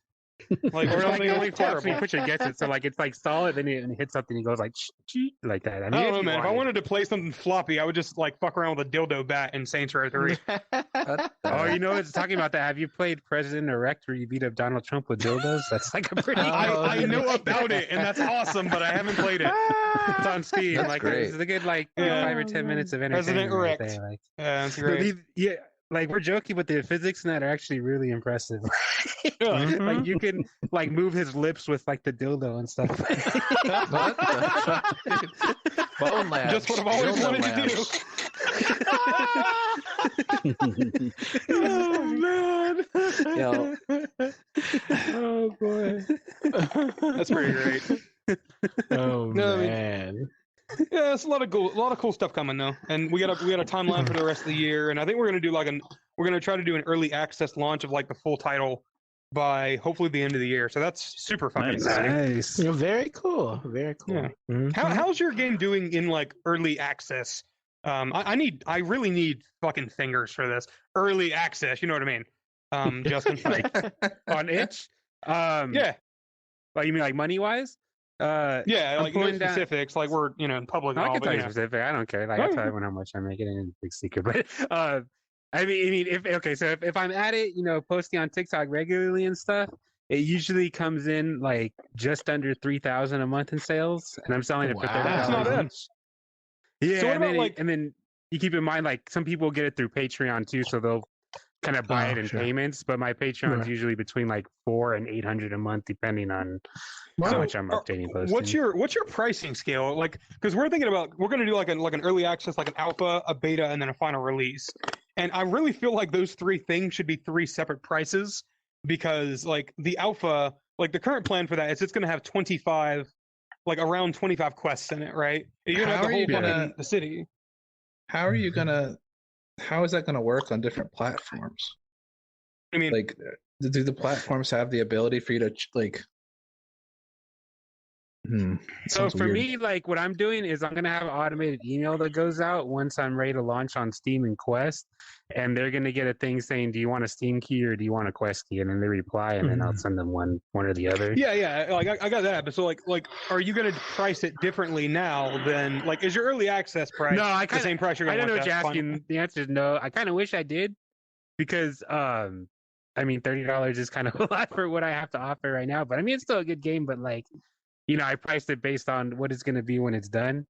Like or like only flops when you push it gets it. So like it's like solid, then it hits something, it goes like like that. I mean, I don't know, man. If I wanted to play something floppy, I would just like fuck around with a dildo bat in Saints Row 3. It's talking about that. Have you played President Erect where you beat up Donald Trump with dildos? That's like a pretty. I know about it, and that's awesome, but I haven't played it. It's on Steam. That's like great. It's a good 5 or 10 minutes of entertainment. President Erect. Right there, like. Yeah, that's great. Yeah. Like we're joking, but the physics in that are actually really impressive. Like you can like move his lips with like the dildo and stuff. Bone labs. Just what I've always wanted to do. Oh man! Yo. Oh boy, that's pretty great. Oh No, I mean, man. yeah, it's a lot of cool stuff coming though, and we got a timeline for the rest of the year, and I think we're gonna do we're gonna try to do an early access launch of like the full title by hopefully the end of the year. So that's super fucking Nice. exciting. Nice. Yeah, very cool. Very cool. Yeah. Mhm. How's your game doing in like early access? I really need fucking fingers for this early access. You know what I mean, Justin? On itch? Yeah, Like, you mean like money wise? yeah, I'm like no pulling down- specifics, like we're in public. No, and I all, can but, tell you you know. specific. I don't care. Like, I'll tell everyone how much I make. It ain't a big secret. But I mean, if I'm at it, posting on TikTok regularly and stuff, it usually comes in like just under 3,000 a month in sales, and I'm selling it for $30 That's not bad. each. Yeah, So what and about, then and then you keep in mind, like, some people get it through Patreon too, so they'll kind of buy it in sure. payments. But my Patreon's Right. usually between like $400 and $800 a month, depending on how much I'm updating. Posting. What's your pricing scale? Like, because we're thinking about we're gonna do like an early access, like an alpha, a beta, and then a final release. And I really feel like those three things should be three separate prices, because like the alpha, like the current plan for that is it's gonna have 25, like around 25 quests in it, right? You're gonna have the whole fucking the city. How are you gonna? How is that gonna work on different platforms? I mean, Like, do the platforms have the ability for you to like? So sounds for weird. me, like, what I'm doing is I'm gonna have an automated email that goes out once I'm ready to launch on Steam and Quest, and they're gonna get a thing saying, "Do you want a Steam key or do you want a Quest key?" And then they reply, and then I'll send them one or the other. yeah, like I got that, but so like, are you gonna price it differently now than like is your early access price? No, I the same price you're I gonna don't know want what you're that final- asking. The answer is no. I kind of wish I did, because I mean, $30 is kind of a lot for what I have to offer right now. But I mean, it's still a good game. But like, I priced it based on what it's going to be when it's done.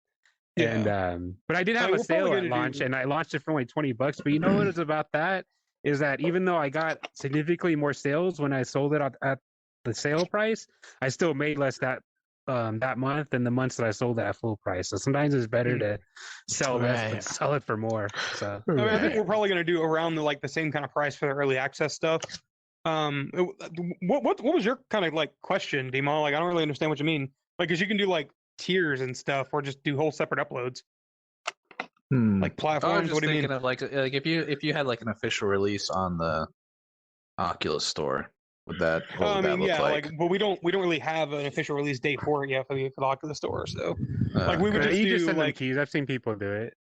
Yeah. And but I did have Like, a we're probably sale at gonna launch, do- and I launched it for only $20. But you know what is about that is that even though I got significantly more sales when I sold it at the sale price, I still made less that month than the months that I sold it at full price. So sometimes it's better to sell less Right. but sell it for more. So I mean, I think we're probably gonna do around the same kind of price for the early access stuff. What was your kind of like question, Dmaw? Like, I don't really understand what you mean. Like, because you can do like tiers and stuff, or just do whole separate uploads, like I platforms. was just What do you thinking mean? of like if you had like an official release on the Oculus store, what would that look yeah, like? but we don't really have an official release date for it yet for the Oculus store. So, like, we would Okay. just you do just send them like, keys. I've seen people do it.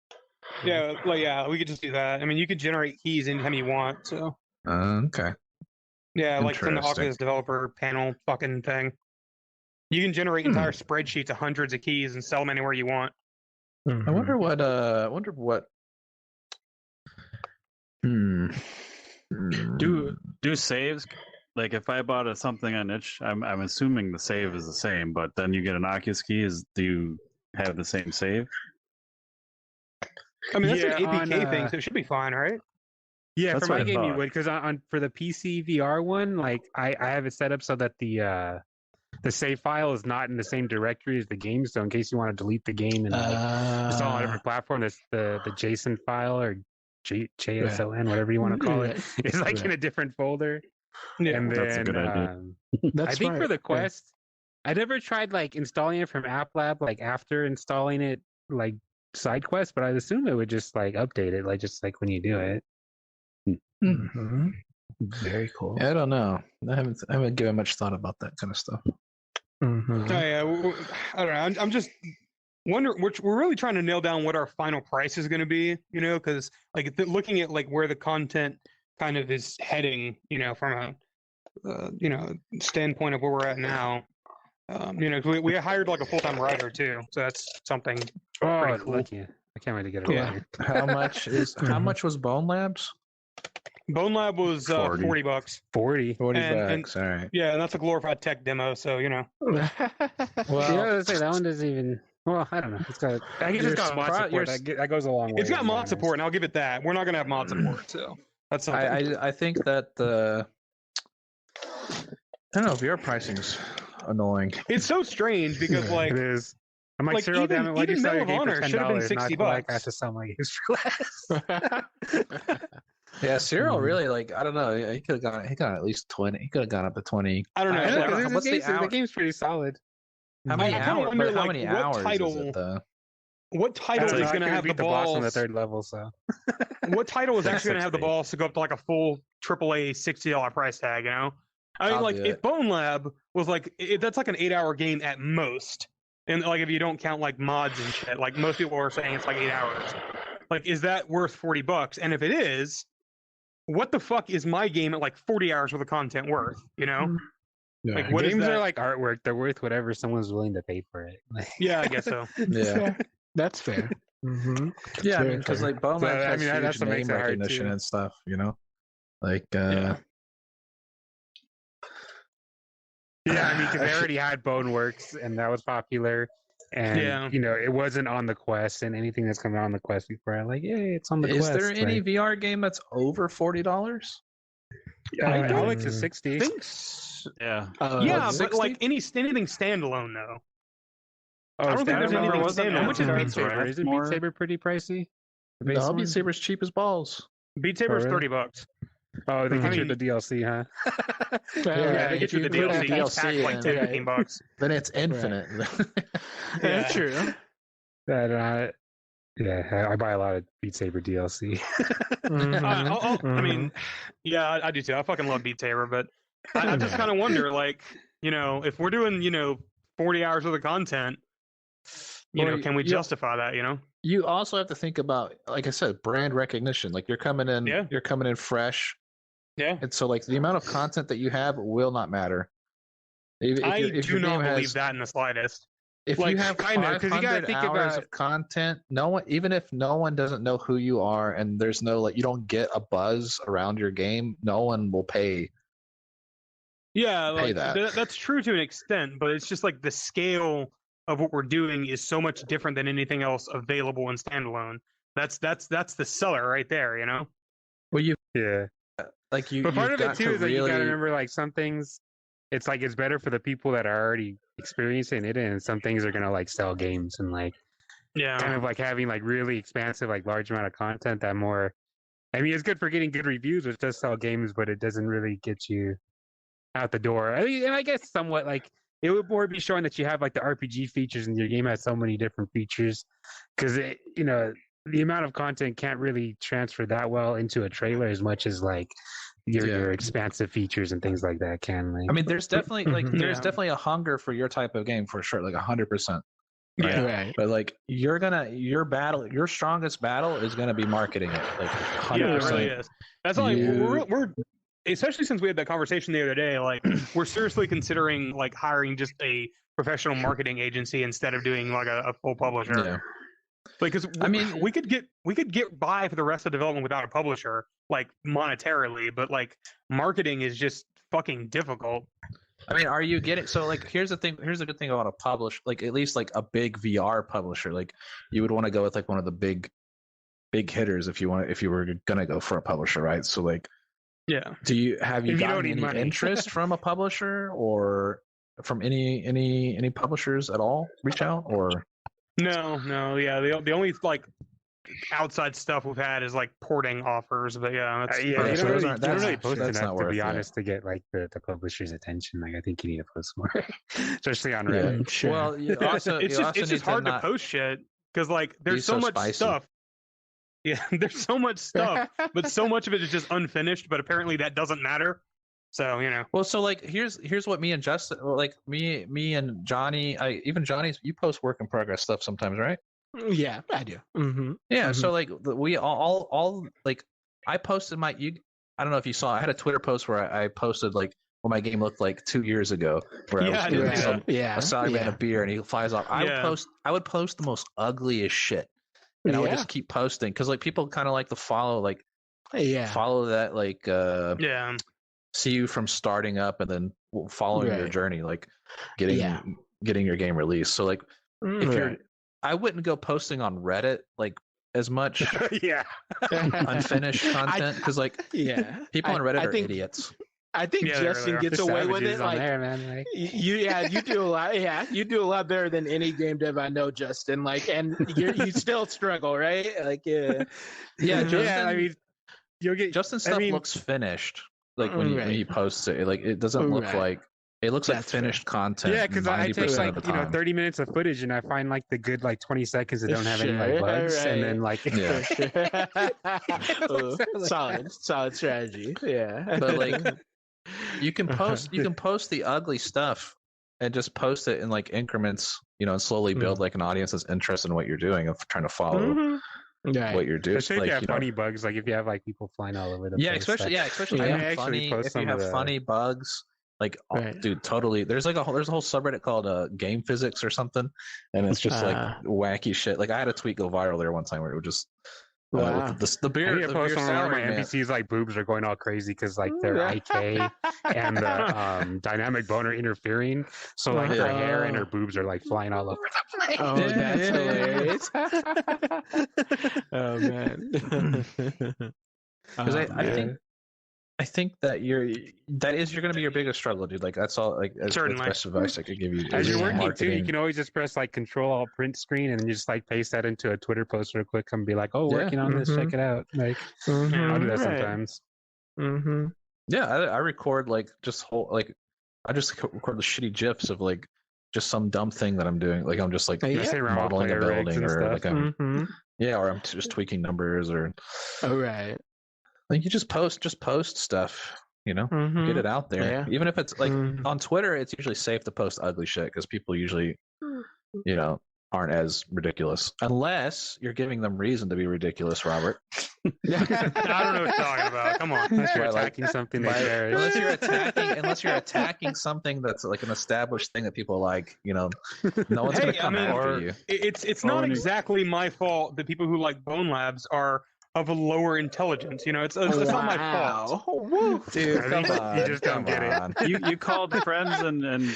yeah, we could just do that. I mean, you could generate keys anytime you want. So, Okay. yeah, like from the Interesting. Oculus developer panel fucking thing. You can generate entire spreadsheets of hundreds of keys and sell them anywhere you want. Mhm. I wonder what. Do saves, like if I bought something on itch, I'm assuming the save is the same, but then you get an Oculus key. Do you have the same save? I mean, that's Yeah, an APK on, thing, so it should be fine, right? Yeah, That's for my what I game you thought. would, because on for the PC VR one, like I have it set up so that the save file is not in the same directory as the game. So in case you want to delete the game and install on a different platform, that's the JSON file or JSON, whatever you want to call it, is like in a different folder. Yeah. And then That's a good idea. That's I think for right, the yeah. Quest, I never tried like installing it from App Lab, like after installing it, like side quest, but I'd assume it would just like update it, like just like when you do it. Mhm. Very cool. I don't know. I haven't given much thought about that kind of stuff. Mhm. Oh, yeah, I don't know. I'm just wondering. We're really trying to nail down what our final price is going to be, because like looking at like where the content kind of is heading, from a standpoint of where we're at now. 'Cause we hired like a full-time writer too, so that's something. Oh, Pretty cool. lucky. I can't wait to get it. Yeah. Here. How much was Bone Labs? Bone Lab was 40. $40. 40. 40 And- bucks. All right. Yeah, and that's a glorified tech demo, so Yeah, Well, I was say that one doesn't even. Well, I don't know. I guess You're it's got mod surpri- support. you're That goes a long way. it's got to be mod honest. support, and I'll give it that. We're not gonna have mod support, so that's something. I think that the I don't know, VR pricing's annoying. It's so strange because like It is. I'm like, like, Cyril, damn it, why'd you even sell your Medal of game for Honor should have been $10? $60. Like, I have to sell my games for less. Yeah, Cyril really like I don't know. He could have gone. He got at least 20. He could have gone up to 20. I don't know. I don't know. Because What's the the hour? game's pretty solid. How many I kinda hours? wonder, But how like, many what hours is title- it though? What title So is I going to couldn't have the beat the boss on the balls? third level, so What title is That's actually going to have the 60. balls to go up to like a full AAA $60 price tag? You know, I mean, I'll like do if it. Bone Lab was like that's like an 8-hour game at most, and like if you don't count like mods and shit, like most people are saying it's like 8 hours. Like, is that worth $40? And if it is, what the fuck is my game at like 40 hours worth of content worth? You know, Yeah. like what is games that? are like artwork; they're worth whatever someone's willing to pay for it. Yeah, I guess so. Yeah. That's fair. Mm-hmm. Yeah, I Very mean, because fair. like Bone So, Lab I has mean, huge that's what name makes it hard, recognition too. and stuff, you know. Like, Yeah. Yeah, I mean, because they already had Boneworks, and that was popular. And Yeah. it wasn't on the Quest, and anything that's coming on the Quest before, I'm like, yay, it's on the is Quest. there any like, VR game that's over $40? I don't Alex is 60. Yeah. Yeah, What, but 60? like anything standalone though. Oh, I don't think there's standalone? anything wasn't standalone. How much is Yeah. Beat Saber? Isn't Beat More- Saber pretty pricey? The base No, one? Beat Saber's cheap as balls. Beat Saber's Oh, really? $30. Oh, they I get you mean- the DLC, huh? Yeah, they get you the if you include DLC. the Each pack's like DLC, 10, $15. Then it's infinite. That's true. That, yeah, I buy a lot of Beat Saber DLC. Mhm. I mean, yeah, I do too. I fucking love Beat Saber, but I just kind of wonder, like, if we're doing, 40 hours worth of content, Well, can we you- justify that? You also have to think about, like I said, brand recognition. Like you're coming in, Yeah. you're coming in fresh, Yeah. and so like the amount of content that you have will not matter. If I your- if do your not game believe has- that in the slightest. If Like, you have kind of, 'cause you gotta 500 think hours about- of content, no one, even if no one doesn't know who you are, and there's no you don't get a buzz around your game, no one will pay. Yeah, Pay like that. that's true to an extent, but it's just like the scale of what we're doing is so much different than anything else available in standalone. That's the seller right there. Well, you Yeah. like you. But part you've of it got too to is that you gotta really- remember, like, some things, it's like it's better for the people that are already experiencing it, and some things are gonna like sell games, and like Yeah. kind of like having like really expansive, like large amount of content that more. I mean, it's good for getting good reviews, which does sell games, but it doesn't really get you out the door. I mean, and I guess somewhat like it would more be showing that you have like the RPG features, and your game has so many different features, because the amount of content can't really transfer that well into a trailer as much as like your expansive features and things like that can. Like, I mean, there's definitely there's Yeah. definitely a hunger for your type of game for sure, like 100%. Yeah. Right. But like your strongest battle is gonna be marketing it, like Yeah, it 100%. really is. That's why You- we're especially since we had that conversation the other day. Like, we're seriously considering like hiring just a professional marketing agency instead of doing like a full publisher. Yeah. Like, because I mean- we could get by for the rest of development without a publisher, like monetarily, but like marketing is just fucking difficult. I mean, are you getting so like here's the thing, here's the good thing about a publish, like at least like a big VR publisher, like you would want to go with like one of the big hitters if you were gonna go for a publisher, right? So like Yeah. have you If you don't gotten need any money. interest from a publisher or from any publishers at all reach out or No, yeah. The only like outside stuff we've had is like porting offers, but yeah, that's yeah, Okay, you so don't those really, aren't- you don't that's- really post that's enough, not to worth be it. honest, to get like the publisher's attention. Like, I think you need to post more, especially on Yeah. Reddit. Sure. well you Yeah, also it's you just also it's need just hard to not post shit because like be there's so so much spicy. stuff. Yeah, there's so much stuff, but so much of it is just unfinished. But apparently that doesn't matter. So Well, so like here's what me and Justin, well, like me and Johnny, even Johnny's, you post work in progress stuff sometimes, right? Yeah, I do. Mm-hmm. Yeah. So like we all like I posted I don't know if you saw, I had a Twitter post where I posted like what my game looked like 2 years ago, where Yeah, I I did was see doing that. Yeah. a salary and a beer, and he flies off. I would post the most ugliest shit, and I would just keep posting because like people kind of like to follow follow that like yeah, see you from starting up and then following your Right. journey, like getting your game released. So like if you're, I wouldn't go posting on Reddit like as much Yeah. unfinished content because like yeah, people on Reddit I are think, idiots. I think Yeah, they really Justin are. gets There's away with savages it. on Like there, man. Like, you do a lot. Yeah, you do a lot better than any game dev I know, Justin. Like, and you still struggle, right? Like, yeah, Yeah, Justin, yeah. I mean, you'll get Justin's stuff I mean, looks finished. Like when he Right. posts it, like it doesn't look Right. like It looks like finished content. Yeah, because I take like 30 minutes of footage and I find like the good like 20 seconds that don't have any like bugs, and then like solid strategy. Yeah, but like you can post the ugly stuff and just post it in like increments, and slowly build like an audience that's interested in what you're doing of trying to follow what you're doing. Especially if you have funny bugs, like if you have like people flying all over the place. Especially if you have funny bugs. Like, dude, totally. There's a whole subreddit called Game Physics or something, and it's just like wacky shit. Like I had a tweet go viral there one time where it would just the beer. I post one where my NPCs like boobs are going all crazy because like their IK and the dynamic boner interfering, so like her hair and her boobs are like flying all over the place. Oh, that's hilarious. Oh man. Because I think that you're going to be your biggest struggle, dude. Like that's all. Like that's the best advice I could give you. As you're working too, you can always just press like Control-Alt-Print screen and then you just like paste that into a Twitter post real quick and be like, "Oh, working on this, check it out." Like I'll do that sometimes. Yeah, I record like I just record the shitty gifs of like just some dumb thing that I'm doing. Like I'm just like modeling a building or like or I'm just tweaking numbers or. All right. Like you just post stuff, get it out there. Yeah. Even if it's like on Twitter, it's usually safe to post ugly shit because people usually, aren't as ridiculous unless you're giving them reason to be ridiculous, Robert. I don't know what you're talking about. Come on, unless you're attacking something unless you're attacking something that's like an established thing that people like, no one's gonna come after you. It's not exactly my fault that people who like Bone Labs are of a lower intelligence, it's not my fault. Dude, come on. You just don't get it. You called friends and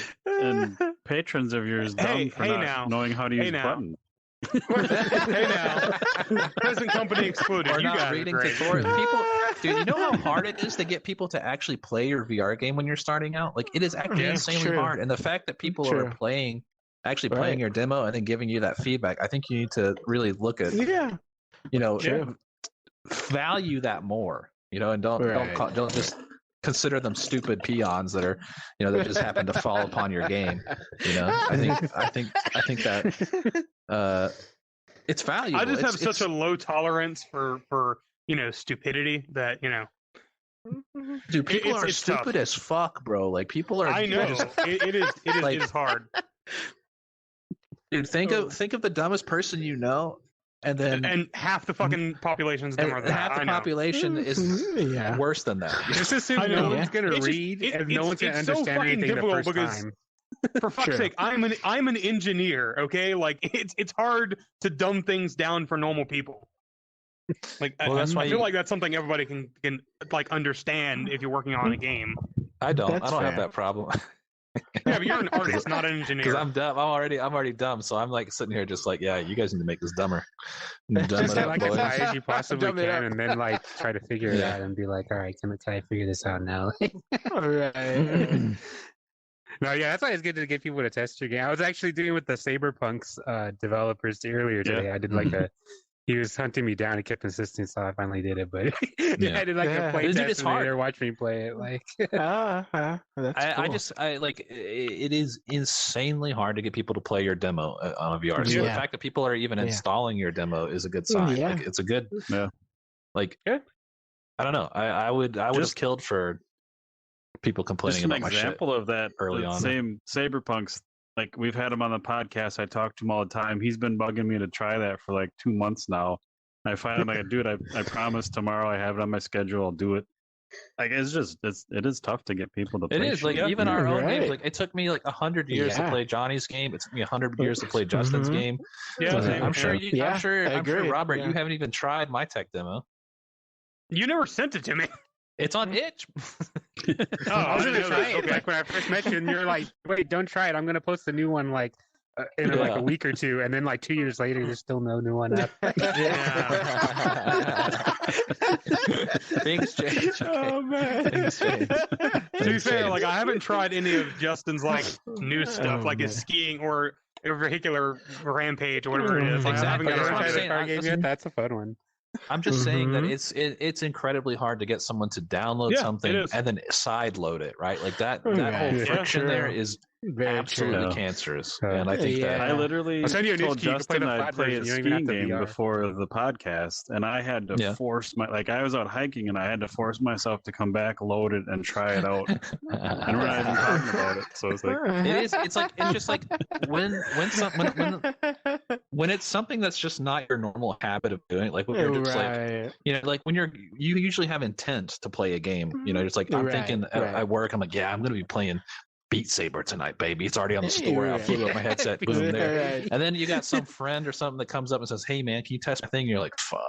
patrons of yours dumb for not knowing how to use buttons. Hey now, present company excluded. Or you not guys reading tutorials. People, dude, you know how hard it is to get people to actually play your VR game when you're starting out? Like it is actually insanely hard. And the fact that people are playing your demo and then giving you that feedback, I think you need to really look at value that more, and don't just consider them stupid peons that are, that just happen to fall upon your game. I think that it's valuable. I just have such a low tolerance for stupidity that dude, people are stupid tough. As fuck, bro. Like people are. I know it is hard. Dude, think of the dumbest person you know. And half the fucking population's dumber than that. Half the population is worse than that. Just assume no one's going to read and no one's going to understand anything the first time. For fuck's sake, I'm an engineer, okay? Like it's hard to dumb things down for normal people. Like I feel like that's something everybody can like understand if you're working on a game. I don't have that problem. Yeah, but you're an artist, not an engineer. Because I'm dumb. I'm already dumb. So I'm like sitting here just like, yeah, you guys need to make this dumber. Just like as high as you possibly can, and then like try to figure it out and be like, all right, can I figure this out now? All right. No, yeah, that's why it's good to get people to test your game. I was actually doing with the Cyberpunk's developers earlier today. I did like he was hunting me down. He kept insisting, so I finally did it. But I did like a play test and later watch me play it. Like, that's cool. It is insanely hard to get people to play your demo on a VR. So the fact that people are even installing your demo is a good sign. Like, it's a good, like, I don't know. I would have killed for people complaining about my shit. Just an example of that early on. Same Cyberpunks. Like we've had him on the podcast. I talk to him all the time. He's been bugging me to try that for like 2 months now. And I finally like, dude, I promise tomorrow I have it on my schedule. I'll do it. Like it is tough to get people to play. It is like even our own games. Like it took me like 100 years to play Johnny's game. It took me 100 years to play Justin's game. Yeah, I'm sure Robert, you haven't even tried my tech demo. You never sent it to me. It's on itch. I was gonna try it. Like when I first met you, and you're like, "Wait, don't try it. I'm gonna post a new one like in like a week or two." And then like 2 years later, there's still no new one up. Things change. Oh man. Things change. To be fair, like I haven't tried any of Justin's like new stuff, like his skiing or a vehicular rampage or whatever it is. Like, Exactly. I haven't got That's a fun one. I'm just saying that it's incredibly hard to get someone to download something and then side load it, right? Like that whole friction there is absolutely cancerous. And I think that I literally told Justin I'd play a skiing game before the podcast, and I had to force I was out hiking and I had to force myself to come back, load it, and try it out. And we're not even talking about it. So it's like it's just like when it's something that's just not your normal habit of doing, like when you're just like when you usually have intent to play a game, just like I'm thinking at work, I'm like, I'm gonna be playing Beat Saber tonight, baby. It's already on the store. I flew up my headset, boom, there. And then you got some friend or something that comes up and says, "Hey, man, can you test my thing?" And you're like, "Fuck."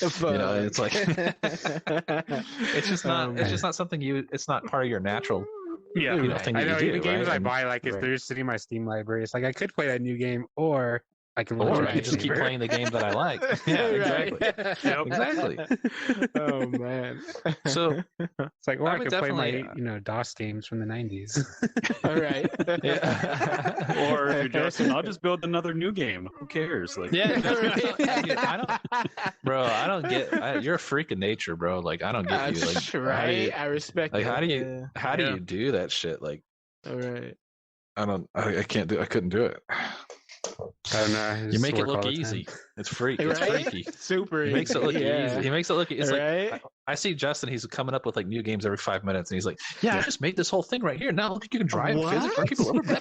It's like it's just not. It's just not something it's not part of your natural. Thing I know. Do, even games right? I buy, like if they're sitting in my Steam library, it's like I could play that new game, or I can just keep playing the game that I like. Yeah, exactly. Exactly. Oh man. So it's like, or I could play my DOS games from the 90s. All right. Or if you're Justin, I'll just build another new game. Who cares? Like, I don't get. You're a freak of nature, bro. Like, I don't get you. Like, I respect. Like, how do you do that shit? Like, all right. I can't do. I couldn't do it. I don't know. You make it look easy. It's freaky. It's freaky. Super. He makes it look easy. He makes it look. It's like I see Justin. He's coming up with like new games every 5 minutes, and he's like, "Yeah, I just made this whole thing right here. Now look, you can drive physically people over."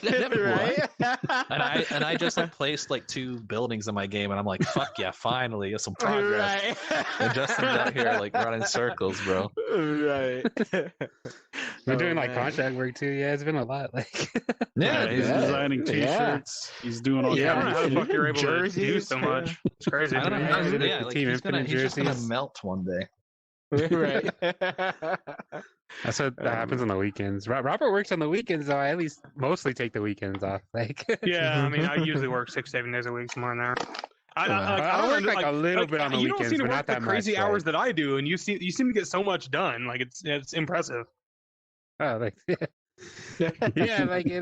And I just like placed like 2 buildings in my game, and I'm like, "Fuck yeah, finally, some progress." And Justin's out here like running circles, bro. Right. We're doing like contract work too. Yeah, it's been a lot. Like, he's designing T-shirts. He's doing all. I don't know how the fuck you're able to do so much. It's crazy. I don't know how to do it. Like, he's just gonna melt one day. Right. That's what happens on the weekends. Robert works on the weekends, though. I at least mostly take the weekends off. Like, I mean, I usually work 6-7 days a week, somewhere in there. I work like a little bit on the weekends, you don't seem to but work not that the crazy much, hours that I do, and you seem to get so much done. Like it's impressive. Oh, like yeah, like it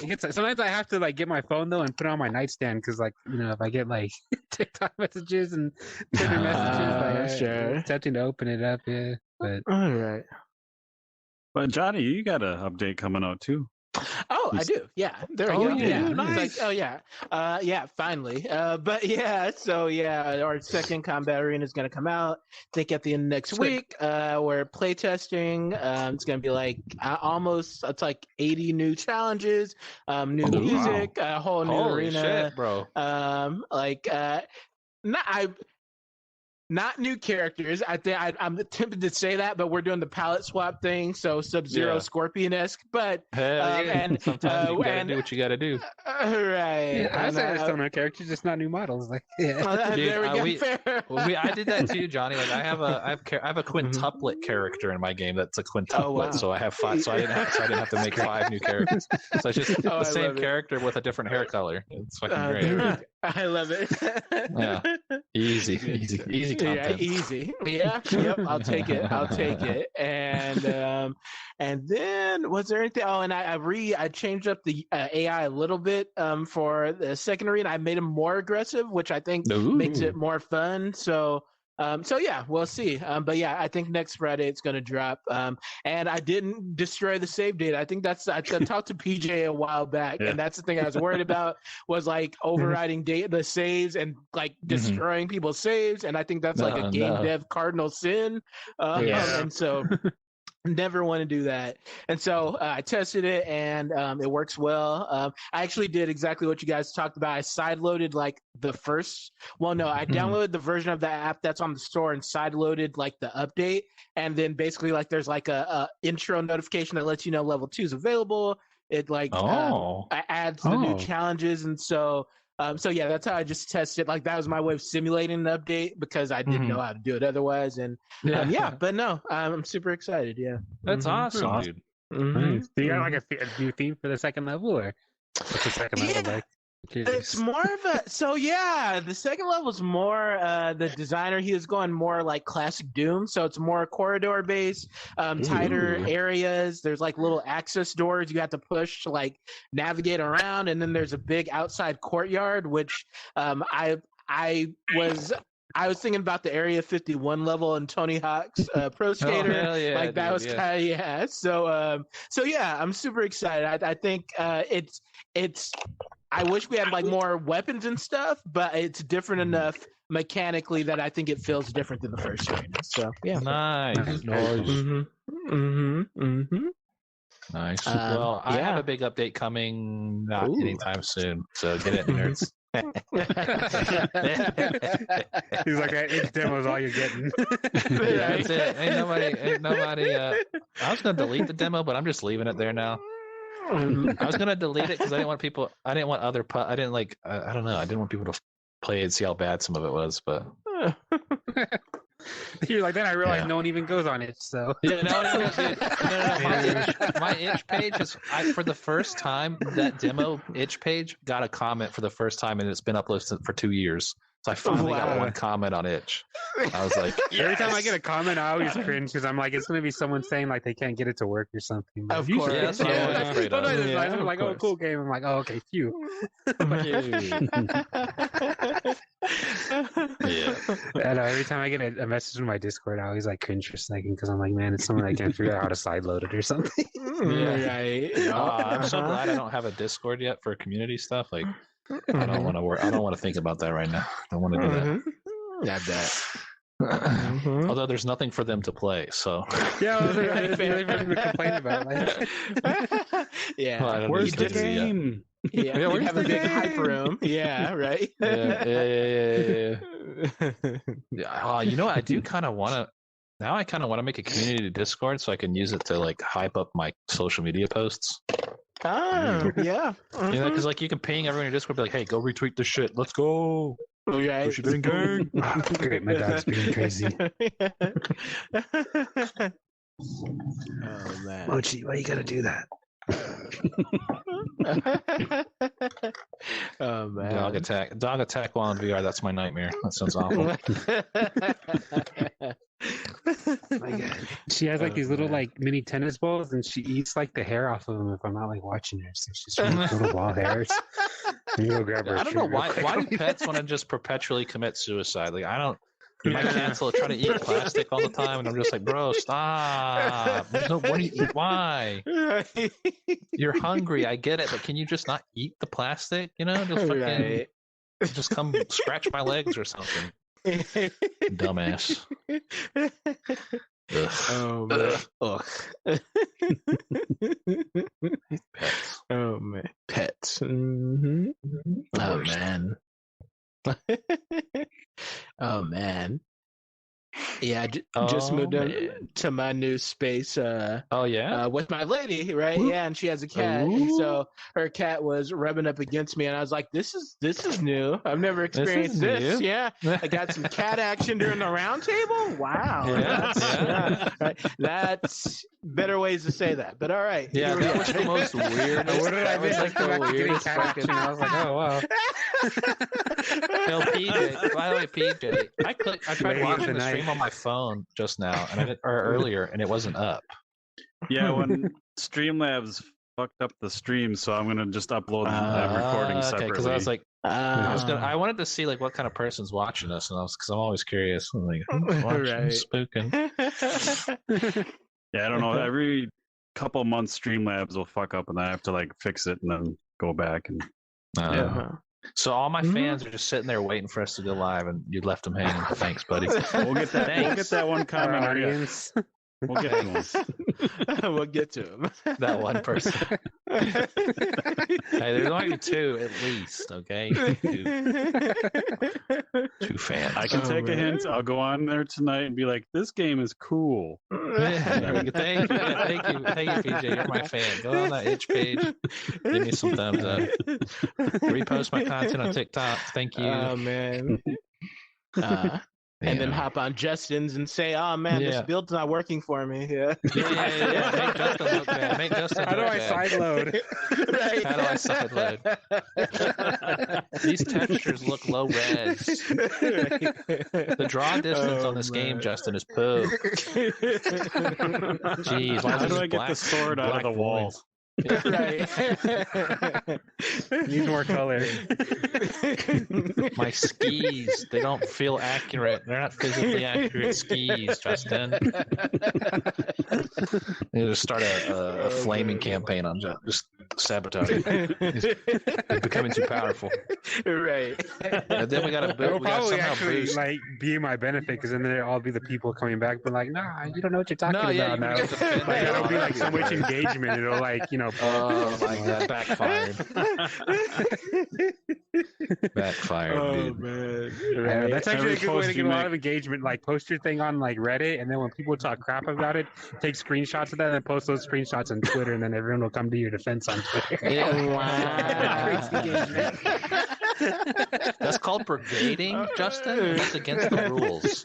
gets. Sometimes I have to like get my phone though and put it on my nightstand because, like, if I get like TikTok messages and Twitter messages, it's tempting to open it up. Yeah, but all right. But Jonny, you got an update coming out too. Oh, I do. Yeah, there we go. Yeah, nice. Like, finally. But so our second combat arena is going to come out, I think, at the end of next week. We're playtesting. It's going to be like it's like 80 new challenges, new music, a whole new arena. Shit, bro. Not new characters. I think I'm tempted to say that, but we're doing the palette swap thing, so Sub-Zero, Scorpion-esque. But and sometimes you gotta do what you gotta do. Right. I say there's still no characters, just not new models. Like, Dude, there we go. I did that too, Jonny. Like, I have a quintuplet character in my game that's a quintuplet, so I have 5. So I didn't have to make 5 new characters. So it's just the same character with a different hair color. It's fucking great. I love it. Yeah, easy content. Yeah, easy. Yeah, yep. I'll take it. And then was there anything? Oh, and I changed up the AI a little bit for the second arena. I made him more aggressive, which I think makes it more fun. So we'll see. But yeah, I think next Friday it's going to drop. And I didn't destroy the save data. I think I talked to PJ a while back, and that's the thing I was worried about was like overriding the saves and like destroying people's saves. And I think that's like a game dev cardinal sin. And so never want to do that. And so I tested it, and it works well. I actually did exactly what you guys talked about. I sideloaded like the first. Well, no, I downloaded the version of the app that's on the store and sideloaded like the update, and then basically like there's like a intro notification that lets you know level 2 is available. It like adds the new challenges, and so. That's how I just tested. Like that was my way of simulating the update because I didn't know how to do it otherwise. And but no, I'm super excited. Yeah, that's awesome, dude. Nice. Do you got like a new theme for the second level, or what's the second level like? It's more of a the second level is more the designer, he is going more like classic Doom, so it's more corridor based, tighter areas. There's like little access doors you have to push to like navigate around, and then there's a big outside courtyard which I was I was thinking about the Area 51 level in Tony Hawk's Pro Skater. Yeah, that was kind of So yeah, I'm super excited. I think it's. I wish we had like more weapons and stuff, but it's different enough mechanically that I think it feels different than the first arena. So yeah, nice. Nice. Well, I have a big update coming not anytime soon, so get it, nerds. He's like, it's demos all you're getting. That's it. Ain't nobody. I was gonna delete the demo, but I'm just leaving it there now. I was gonna delete it because I didn't want people. I didn't want other. I didn't like. I don't know. I didn't want people to play and see how bad some of it was, but. You're like, then I realized no one even goes on it. So yeah, my itch page is for the first time. That demo itch page got a comment for the first time, and it's been uploaded for 2 years. So I finally got one comment on itch. I was like, every time I get a comment, I always cringe because I'm like, it's gonna be someone saying like they can't get it to work or something. Of course, that's what I was afraid of. I'm like, oh, cool game. I'm like, oh, okay, phew. Yeah. And every time I get a message in my Discord, I always like cringe for a second because I'm like, man, it's someone I can't figure out how to sideload it or something. I'm so glad I don't have a Discord yet for community stuff. Like, I don't want to work. I don't want to think about that right now. I don't want to do that. Not that. Although there's nothing for them to play, so yeah, they complain about it. Yeah, well, where's the game? Yeah, we have a big hype room. Yeah, right. Yeah. You know, I do kind of want to. Now I kind of want to make a community Discord so I can use it to like hype up my social media posts. Oh, yeah. You know, because like you can ping everyone in your Discord, be like, "Hey, go retweet this shit. Let's go." Okay. What you doing, gang? Great, my dog's being crazy. Oh man, Mochi, why you gotta do that? Oh man, Dog attack while in VR. That's my nightmare. That sounds awful. My God. She has like these little like mini tennis balls, and she eats like the hair off of them. If I'm not like watching her, so she's really little ball hairs. And you go grab her. I don't know why. Why do pets want to just perpetually commit suicide? Like I don't. My cats will try to eat plastic all the time, and I'm just like, bro, stop. What do you eat? Why? You're hungry. I get it, but can you just not eat the plastic? You know, just fucking, just come scratch my legs or something. Dumbass. Ugh. Oh man. Ugh. Pets. Oh man. Pets. Mm-hmm. Oh man. Oh man. Yeah, just moved to my new space. With my lady, right? Whoop. Yeah, and she has a cat, and so her cat was rubbing up against me, and I was like, "This is new. I've never experienced this." Yeah, I got some cat action during the round table. Wow, that's better ways to say that. But all right, yeah, that was the most weird. What did I miss? Like the weirdest cat action. I was like, oh wow. No, PJ. By the way, PJ, I tried watching the stream on my phone just now, or earlier, and it wasn't up. Yeah, when Streamlabs fucked up the stream, so I'm gonna just upload the recording separately. Because I was like, I wanted to see like what kind of person's watching us, and because I'm always curious. I'm like, watching, spooking. Yeah, I don't know. Every couple months, Streamlabs will fuck up, and I have to like fix it and then go back and. So all my fans are just sitting there waiting for us to go live, and you left them hanging. Thanks, buddy. We'll get that. We'll get that one comment, audience. We'll get to him. We'll get to him. That one person. Hey, there's only two at least. Okay, two fans. I can take a hint. I'll go on there tonight and be like, "This game is cool." Thank you, PJ. You're my fan. Go on that itch page. Give me some thumbs up. Repost my content on TikTok. Thank you. Oh man. And then hop on Justin's and say, "Oh man, this build's not working for me." Yeah. Make Justin look bad. Make Justin. How do I sideload? Right. How do I sideload? These textures look low res. The draw distance on this game, Justin, is poo. Jeez, how do I get the sword out of the wall? Right. Needs more color. My skis, they don't feel accurate. They're not physically accurate skis, Justin. You just start a flaming campaign on just sabotaging. He's becoming too powerful. Right. And then we got to It'll build. We got to probably somehow actually boost. like be in my benefit because then they'll all be the people coming back, but like, nah, you don't know what you're talking about you now. get to defend Like, it. it'll be like so much engagement. It'll like Oh my god, backfired. Backfired, Oh dude. man. Yeah, that's actually Every a good way post to you get a lot make- of engagement. Like, post your thing on like Reddit, and then when people talk crap about it, take screenshots of that and post those screenshots on Twitter, and then everyone will come to your defense on Twitter. Yeah. Crazy engagement. That's called brigading, Justin. That's against the rules.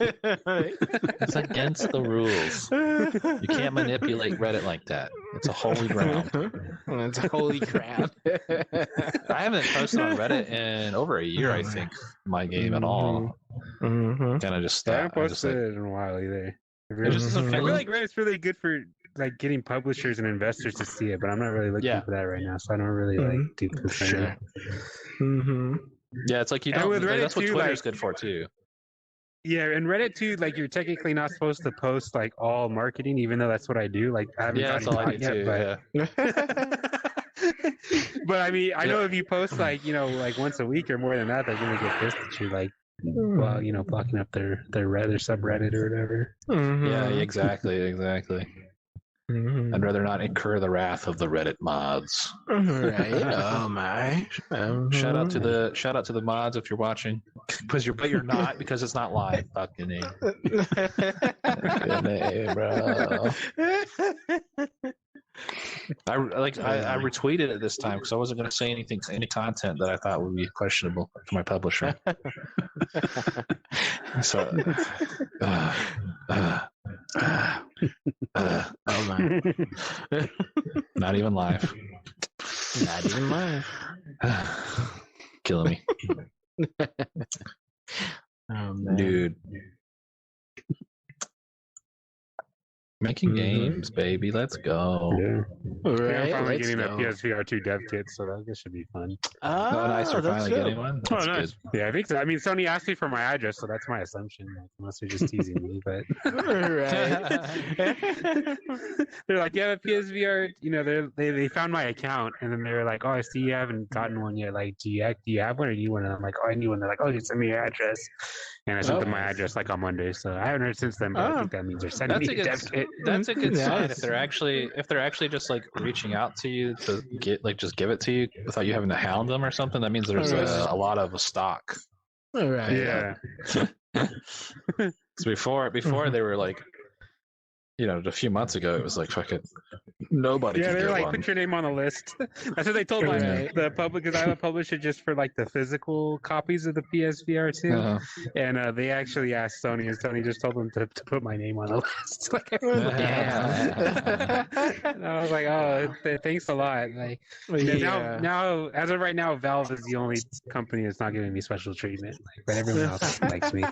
It's against the rules. You can't manipulate Reddit like that. It's a holy ground. It's holy crap. I haven't posted on Reddit in over a year, I think, my game at all. Mm-hmm. Kind of just I haven't I just posted like, it in a while either. it just doesn't I feel feel like Reddit's really good for like getting publishers and investors to see it, but I'm not really looking for that right now, so I don't really like do post right now. Mm-hmm. yeah, it's like you And don't. with Reddit That's what too, Twitter's like- good for too. Yeah, and Reddit too, like you're technically not supposed to post like all marketing, even though that's what I do. Like I haven't Yeah, that's gotten all I do caught too. but but I mean, I know Yeah. if you post like like once a week or more than that, they're gonna get pissed at you, like well, blocking up their subreddit or whatever. Yeah, exactly. Mm-hmm. I'd rather not incur the wrath of the Reddit mods. Right. Oh my. Shout out to the mods if you're watching, but you're not because it's not live. Fucking A. Fucking A, bro. I retweeted it this time because I wasn't going to say any content that I thought would be questionable to my publisher. So, Oh my. not even live. Not even mine. Killing me, Oh man. dude. Making games, baby. Let's go. Yeah. Right. I'm finally Let's getting a go. PSVR 2 dev kit, so that should be fun. Oh, nice. We're that's finally good. getting one. That's nice. good. Yeah, I think so. I mean, Sony asked me for my address, so that's my assumption. Like, unless they're just teasing me, but Right. they're like, "Yeah, the PSVR." They found my account, and then they're like, "Oh, I see you haven't gotten one yet. Like, do you have one, or do you want one?" And I'm like, "Oh, I need one." They're like, "Oh, just send me your address." And I sent them my address like on Monday, so I haven't heard since then. But I think that means they're sending That's me a a good. dev kit. That's a good sign if Nice. they're actually just like reaching out to you to just give it to you without you having to hound them or something. That means there's a lot of stock. Right. Yeah. So before they were like, a few months ago it was like fucking nobody. Yeah, can they're get like, one. put your name on the list. That's what they told the public, because I publish it just for like the physical copies of the PSVR 2. Uh-huh. And they actually asked Sony, and Sony just told them to put my name on the list. Like, everyone's like, Yeah. and I was like, oh, thanks a lot. Like, now, as of right now, Valve is the only company that's not giving me special treatment. Like, but everyone else likes me.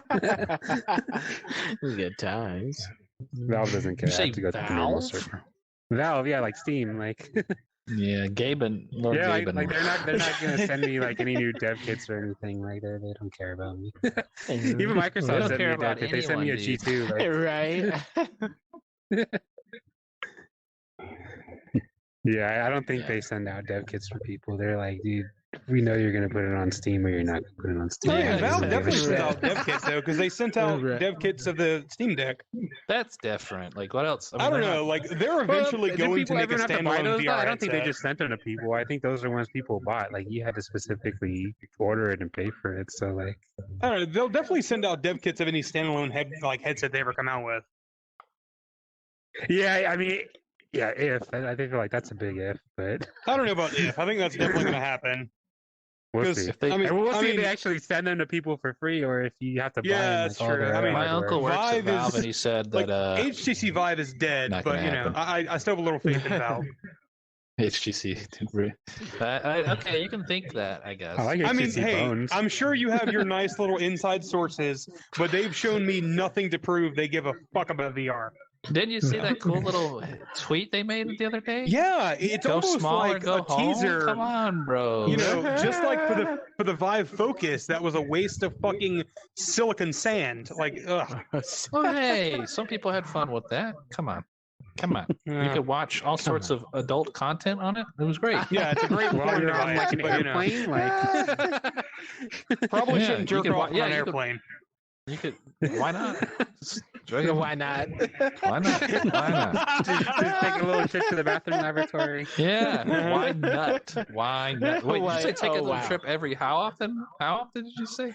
Good times. Valve doesn't care. You I say have to go through the normal Valve? server. Valve, yeah, like Steam, like. Yeah, Gaben, Lord Yeah, Gaben. like they're not gonna send me like any new dev kits or anything. Like they don't care about me. Even Microsoft don't sent me care a dev about kit. They sent me a anyone, G2. Like, Right. yeah, I don't think they send out dev kits for people. They're like, dude, we know you're gonna put it on Steam or you're not gonna put it on Steam. Oh, yeah, Yeah, Valve exactly. definitely sent out dev kits though, because they sent out Right. dev kits of the Steam Deck. That's different. Like what else? I don't they're know, not- like they're eventually Do going to people make a ever have to buy standalone those? VR I don't think they headset. just sent them to people. I think those are ones people bought. Like you had to specifically order it and pay for it. So like, I don't know. They'll definitely send out dev kits of any standalone headset they ever come out with. yeah, I mean, yeah, if I think like that's a big if, but I don't know about if. I think that's definitely going to happen. we'll 'Cause, see. If they- I mean, And we'll see if mean, they actually send them to people for free or if you have to buy Yeah, them. that's like, all true. their I mean, my hardware. uncle works Vive at Valve, is- and he said like that HTC Vive is dead, not but gonna happen. I still have a little faith in Valve. HTC. Okay, you can think that, I guess. I like HTC I mean, hey, Bones. I'm sure you have your nice little inside sources, but they've shown me nothing to prove they give a fuck about VR. Didn't you see that cool little tweet they made the other day? Yeah, it's Go almost small or like go a home? teaser. Come on, bro. You know, just like for the Vive Focus, that was a waste of fucking silicon sand. Like, ugh. Oh, hey, some people had fun with that. Come on. You could watch all sorts of adult content on it. It was great. Yeah, it's a great While porn you're on device, like an but, you know, airplane, like probably Yeah, shouldn't you jerk could off wa- yeah, on an you could- airplane. You could. Why not? Why not? Why not? Why not? just take a little trip to the bathroom laboratory. Yeah. Why not? Why not? Wait, did you say take a little wow. trip every? How often? How often did you say?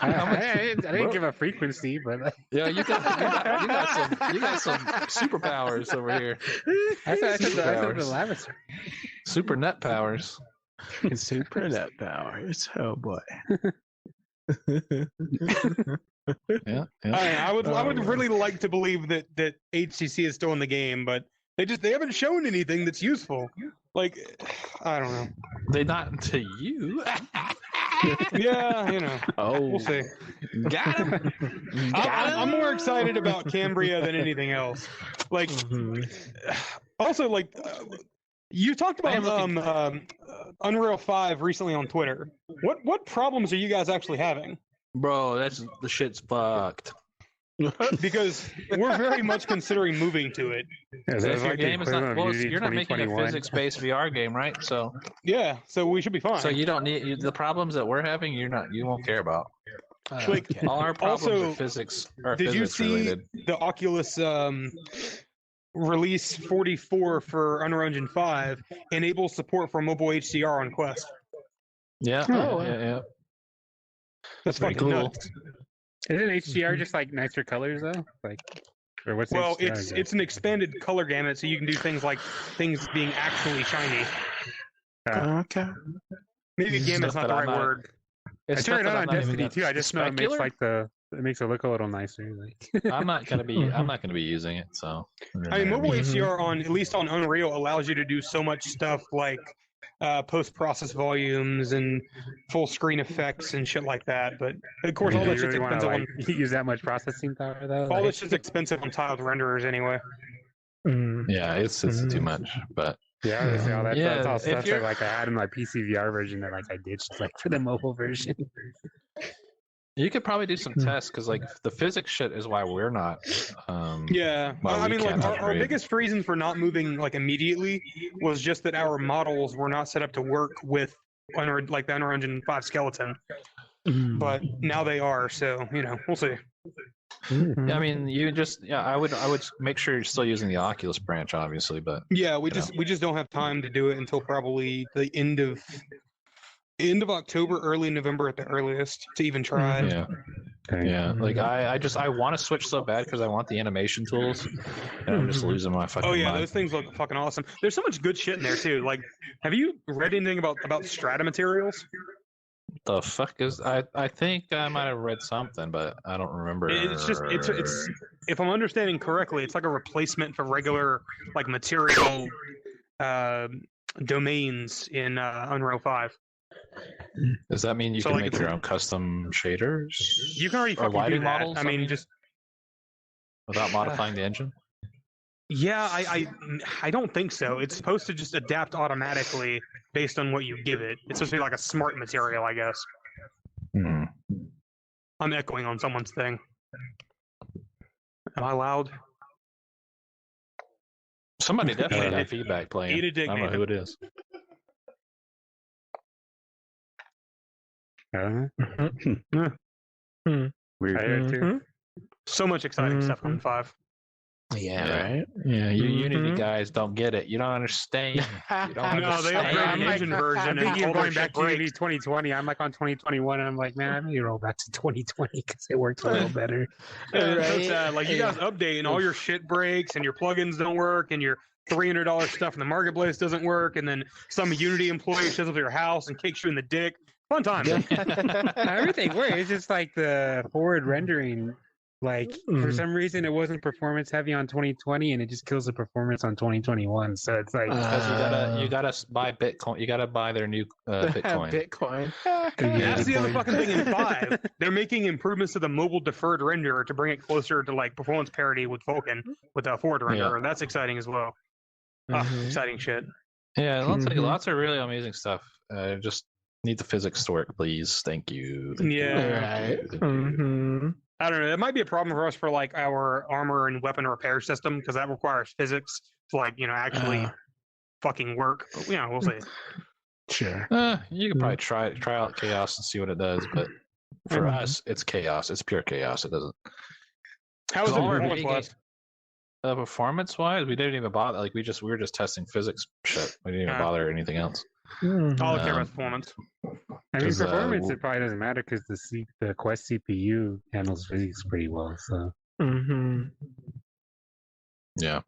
I didn't give a frequency, but like, Yeah, you got some superpowers over here. I said the Superpowers. laboratory. Super nut powers. Super net powers. Oh boy. Yeah. I would really like to believe that HTC is still in the game, but they haven't shown anything that's useful. Like, I don't know. They not to you. Yeah, you know. We'll see. Got him. I'm more excited about Cambria than anything else. Like, also, like, you talked about Unreal 5 recently on Twitter. What problems are you guys actually having? Bro, the shit's fucked. Because we're very much considering moving to it. Yeah, So so if it's your like the game is not equivalent of well, Unity you're not making a 2021. physics-based VR game, right? So So we should be fine. you don't need the problems that we're having. You won't care about. Like, All our problems also, are physics. Are did you physics see related. the Oculus release 44 for Unreal Engine 5 enables support for mobile HDR on Quest? Yeah. Oh, yeah. That's Very fucking cool. nuts. Isn't HDR just like nicer colors though? Like, or what's Well, HDR? it's an expanded color gamut, so you can do things like things being actually shiny. Okay. Maybe gamet's Stuff not the that right I'm not- word. I It's turned it stuff that on I'm on not even Destiny gonna- too. I just know it makes specular? like it makes it look a little nicer. Like, I'm not gonna be using it. So I mean, mobile Mhm. HDR on at least on Unreal allows you to do so much stuff like post-process volumes and full screen effects and shit like that. But of course, do all you that shit's really want to expensive. like use that much processing power though? All Like, this shit's expensive on tiled renderers anyway. yeah, it's too much. But yeah, I was gonna say, all that, Yeah, that's all if stuff you're- that like I had in my PC VR version that like I ditched like for the mobile version. you could probably do some tests because like the physics shit is why we're not. Yeah, Well, I we mean, like can't our upgrade. biggest reason for not moving like immediately was just that our models were not set up to work with like the Unreal Engine 5 skeleton. But now they are, so you know, we'll see. I mean, I would make sure you're still using the Oculus branch, obviously, but Yeah, we just don't have time to do it until probably the end of October, early November at the earliest to even try. yeah. Yeah, like I want to switch so bad because I want the animation tools, and I'm just losing my fucking Oh yeah, mind. those things look fucking awesome. There's so much good shit in there too. Like, have you read anything about Strata Materials? The fuck is I think I might have read something, but I don't remember. It's just it's if I'm understanding correctly, it's like a replacement for regular like material domains in Unreal 5. Does that mean you So, can like, make it's- your own custom shaders? You can already or fucking do lighting that. models. I mean, just without modifying the engine. yeah, I don't think so. It's supposed to just adapt automatically based on what you give it. It's supposed to be like a smart material, I guess. Hmm. I'm echoing on someone's thing. Am I loud? Somebody definitely Eat had it. feedback playing. Eat a dick, I don't know who it is. Weird. I heard too. So much exciting stuff on 5. Yeah, right. Yeah, you Unity Mhm. guys don't get it. You don't understand. You don't No, they understand. upgraded I'm the like- engine version. I and think you're all their going back shit to Unity breaks. 2020. I'm like on 2021, and I'm like, man, I need to roll back to 2020 because it works a little better. Yeah, it's so Right. sad. Like, you guys update and all your shit breaks and your plugins don't work and your $300 stuff in the marketplace doesn't work, and then some Unity employee shows up at your house and kicks you in the dick. Fun time. Everything works. It's just like the forward rendering Like for some reason, it wasn't performance heavy on 2020, and it just kills the performance on 2021. So it's like because you gotta buy Bitcoin. You gotta buy their new Bitcoin. Bitcoin. That's the other fucking thing in 5. They're making improvements to the mobile deferred renderer to bring it closer to like performance parity with Vulkan with a forward renderer. That's exciting as well. Exciting shit. Yeah, it looks like lots of really amazing stuff. Just need the physics to work, please. Thank you. Right. I don't know. It might be a problem for us for like our armor and weapon repair system because that requires physics to like actually fucking work. But, we'll see. Sure. You could probably try out chaos and see what it does, but for us, it's chaos. It's pure chaos. It doesn't. How is it performance-wise? Performance-wise, we didn't even bother. Like we were just testing physics shit. We didn't even bother anything else. All I care about performance. I mean, performance it probably doesn't matter because the Quest CPU handles physics pretty well. So. Yeah.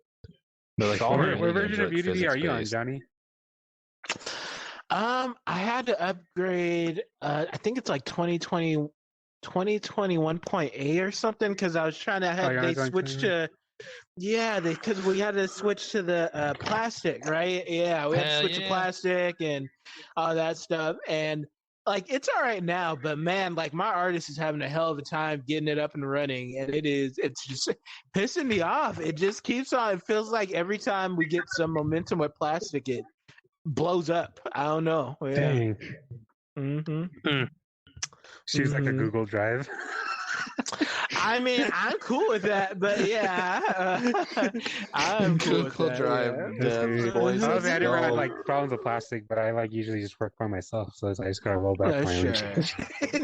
But like all what version of Unity are you on, Johnny? I had to upgrade. I think it's like 2021.8 or something because I was trying to have they switch to. Yeah, because we had to switch to the plastic, right? Yeah, we had to switch to plastic and all that stuff. And like, it's all right now, but man, like my artist is having a hell of a time getting it up and running, and it's just pissing me off. It just keeps on. It feels like every time we get some momentum with plastic, it blows up. I don't know. Yeah. Dang. She's like a Google Drive. I mean, I'm cool with that, but yeah, I'm cool with that. Drive. I never had like problems with plastic, but I like usually just work by myself, so I just gotta roll back my own.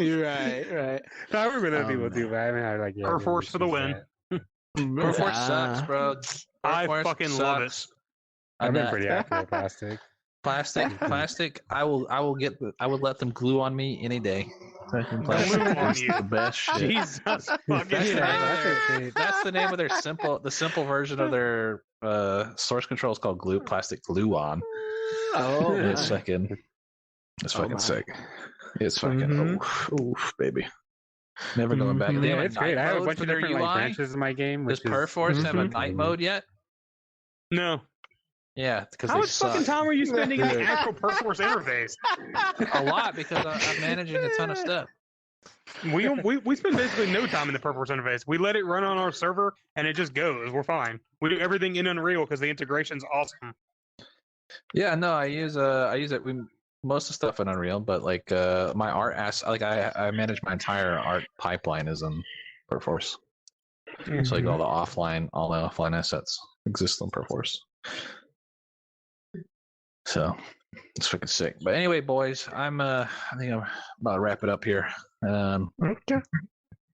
You're right. I remember that people do, but I haven't had like Perforce for the win. Perforce sucks, bro. I fucking love it. I've been pretty happy with plastic. Plastic. I would let them glue on me any day. Glue on you. The best shit. Jesus That's the name of the simple version of their source control is called Plastic Glue On. Oh, it's fucking sick. It's fucking oof, baby. Never going back. Yeah, it's great. I have a bunch of different branches in my game. Does Perforce have a night mode yet? No. Yeah, because how much fucking time are you spending in the actual Perforce interface? A lot, because I'm managing a ton of stuff. We spend basically no time in the Perforce interface. We let it run on our server, and it just goes. We're fine. We do everything in Unreal because the integration's awesome. Yeah, no, I use it. Most of the stuff in Unreal, but like my art I manage my entire art pipeline is in Perforce. So like all the offline assets exist in Perforce. So it's fucking sick. But anyway, boys, I think I'm about to wrap it up here. Okay.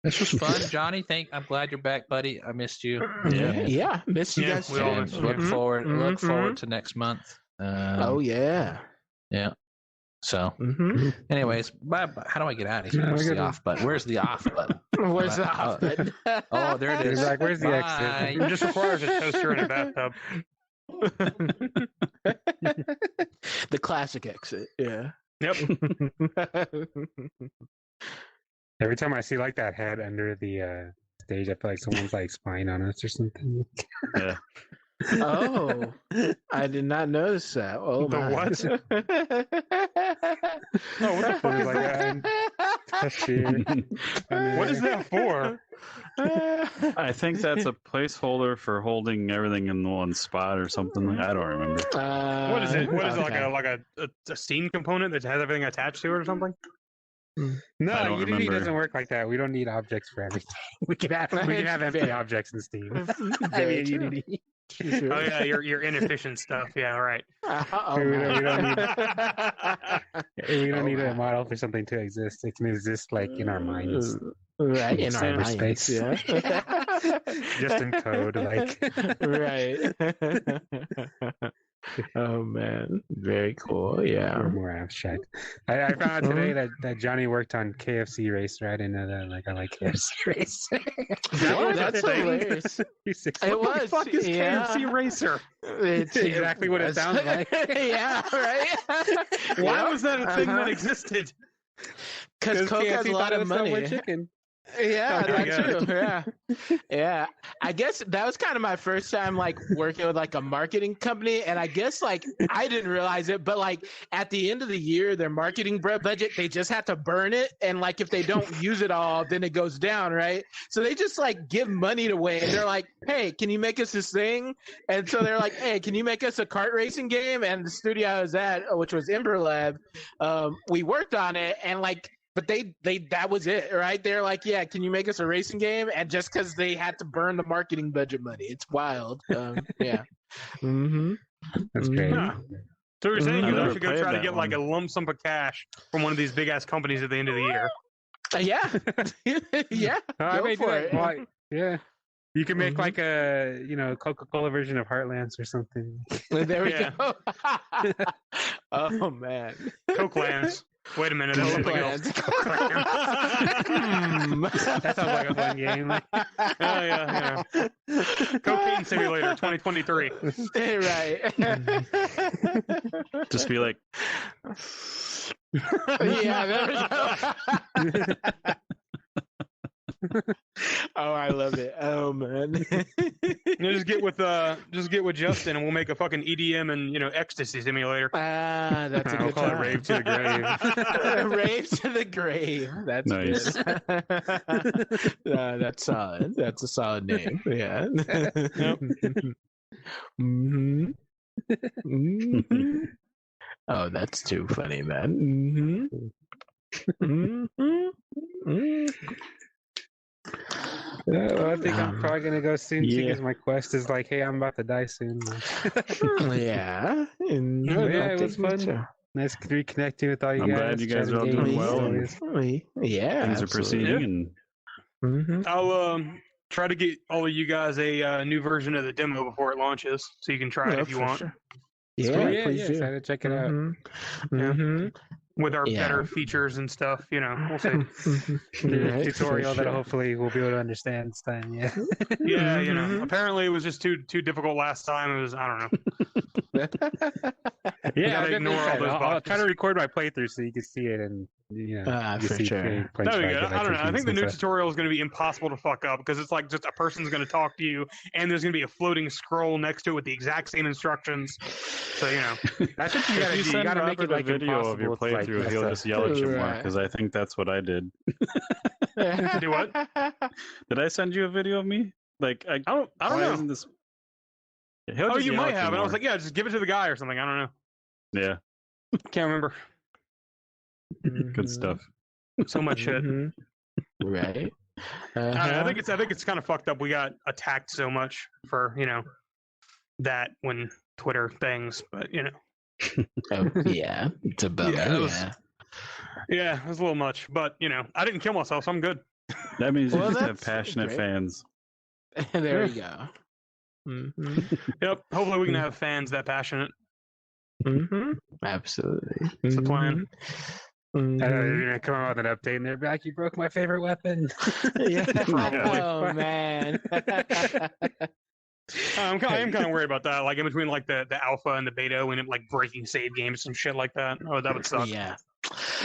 This was fun, Johnny. I'm glad you're back, buddy. I missed you. Yeah, missed you guys too. Look forward to next month. Oh yeah. Yeah. So, anyways, bye. How do I get out of here? Where's the off button? Where's the off button? Where's the off button? Oh, there it is. Like, where's the exit? It just requires a toaster and a bathtub. The classic exit. Yeah. Yep. Every time I see like that head under the stage, I feel like someone's like spying on us or something. Yeah. Oh, I did not notice that. Oh, the my. what? Oh, what the fuck is that? What is that for? I think that's a placeholder for holding everything in one spot or something. I don't remember. What is it? What is it, like a scene component that has everything attached to it or something? No, Unity doesn't work like that. We don't need objects for everything. We can have empty objects in Steam. I mean, Unity. Oh yeah, your inefficient stuff. Yeah, right. We don't need a model for something to exist. It can exist like in our minds, right? In our space, yeah. Just in code, like right. Oh man, very cool. Yeah, or more abstract. I found out today that Johnny worked on KFC Racer. I didn't know that. Like I like KFC Racer. That's hilarious. What the fuck is KFC Racer? It's exactly what it sounds like. Yeah, right. Why was that a thing that existed? Because Coke has a lot of money. Chicken. Yeah, Oh, that's true. Yeah. Yeah. I guess that was kind of my first time like working with like a marketing company. And I guess like I didn't realize it, but like at the end of the year, their marketing budget, they just have to burn it. And like if they don't use it all, then it goes down, right? So they just like give money away and they're like, hey, can you make us this thing? And so they're like, hey, can you make us a kart racing game? And the studio I was at, which was Ember Lab, we worked on it and like, but they that was it, right? They're like, yeah, can you make us a racing game? And just because they had to burn the marketing budget money, it's wild. Yeah. Mm-hmm. That's great. Yeah. So you're saying I've you never actually gonna played try to that get like a one. lump sum of cash from one of these big ass companies at the end of the year? Yeah. Yeah. I Go may do for that. it. Well, yeah. You can make like a Coca-Cola version of Heartlands or something. There we Yeah. go. Oh man. Coke Lands. Wait a minute. That's something else. That sounds like a fun game. Yeah. Cocaine Simulator 2023. Right. Just be like, Yeah, there we go. Oh, I love it. Oh man. Just get with Justin and we'll make a fucking EDM and ecstasy simulator. Ah, that's a I'll good call it time. Rave to the Grave. Rave to the grave. That's Nice. good. That's solid. That's a solid name. Yeah. Mhm. Mhm. Oh, that's too funny, man. Well, I think I'm probably gonna go soon too, Yeah. because my quest is like, hey, I'm about to die soon. Yeah. Yeah, it was fun. Nice reconnecting with all you I'm guys. glad you guys chatting are all doing games, well and always. Yeah. things are absolutely. proceeding. And Mhm. I'll try to get all of you guys a new version of the demo before it launches, so you can try it Yeah, if you for want. sure. Yeah, Yeah, please do. excited to check it out. Mhm. Yeah. Mhm. With our Yeah. better features and stuff, we'll see. The Right, tutorial for that hopefully we'll be able to understand this time. Yeah. Yeah, Mhm. apparently it was just too difficult last time. It was, I don't know. Yeah, gotta I'll ignore all definitely those I'll try to boxes. record my playthrough so you can see it and you for sure. That'd be good. I don't know. I think the new tutorial is going to be impossible to fuck up because it's like just a person's going to talk to you, and there's going to be a floating scroll next to it with the exact same instructions. So That's what you if gotta you do. You send gotta make Robert it like a video of your impossible to, like, playthrough, mess he'll up. just yell at you more Right. because I think that's what I did. Do what? Did I send you a video of me? Like, I don't why know. isn't this? He'll Oh, just you yell might at have. And I was more. like, yeah, just give it to the guy or something. I don't know. Yeah, Can't remember. good stuff. So much shit. Mhm. Right. I Uh-huh. think it's kind of fucked up. We got attacked so much for that when Twitter things, but Oh, yeah. It's a bummer. Yeah, it was- Yeah. yeah, it was a little much. But I didn't kill myself, so I'm good. That means you Well, just have that's passionate great. fans. There you go. Mm-hmm. Yep. Hopefully we can have fans that passionate. Mm-hmm. Absolutely. It's the plan. Mhm. You're gonna come out with an update and they're back. You broke my favorite weapon. Yeah. Probably. Oh man. I am kind of worried about that. Like in between like the alpha and the beta, when it like breaking save games and shit like that. Oh, that would suck. Yeah.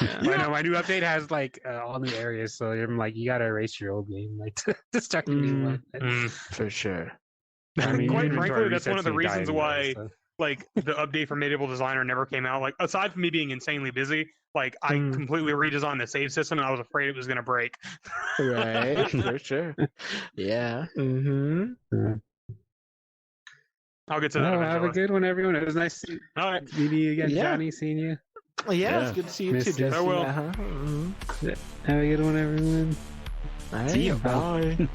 I know my new update has like all new areas, so I'm like, you gotta erase your old game, like to start the new one. Mm. For sure. I mean, Quite your frankly, inventory that's one of resets the when you die reasons anyway, why so. like the update for Medieval Designer never came out. Like aside from me being insanely busy, like I completely redesigned the save system and I was afraid it was gonna break. Right. For sure. Yeah. Mm-hmm. I'll get to that Oh, have a eventually. good one, everyone. It was nice All right. meeting you again, Yeah. Johnny. Seeing you. Yeah, Yeah. it's good to see you Miss too, you. Jesse. I will. Uh-huh. Mm-hmm. Have a good one, everyone. All right, See you, pal. bye.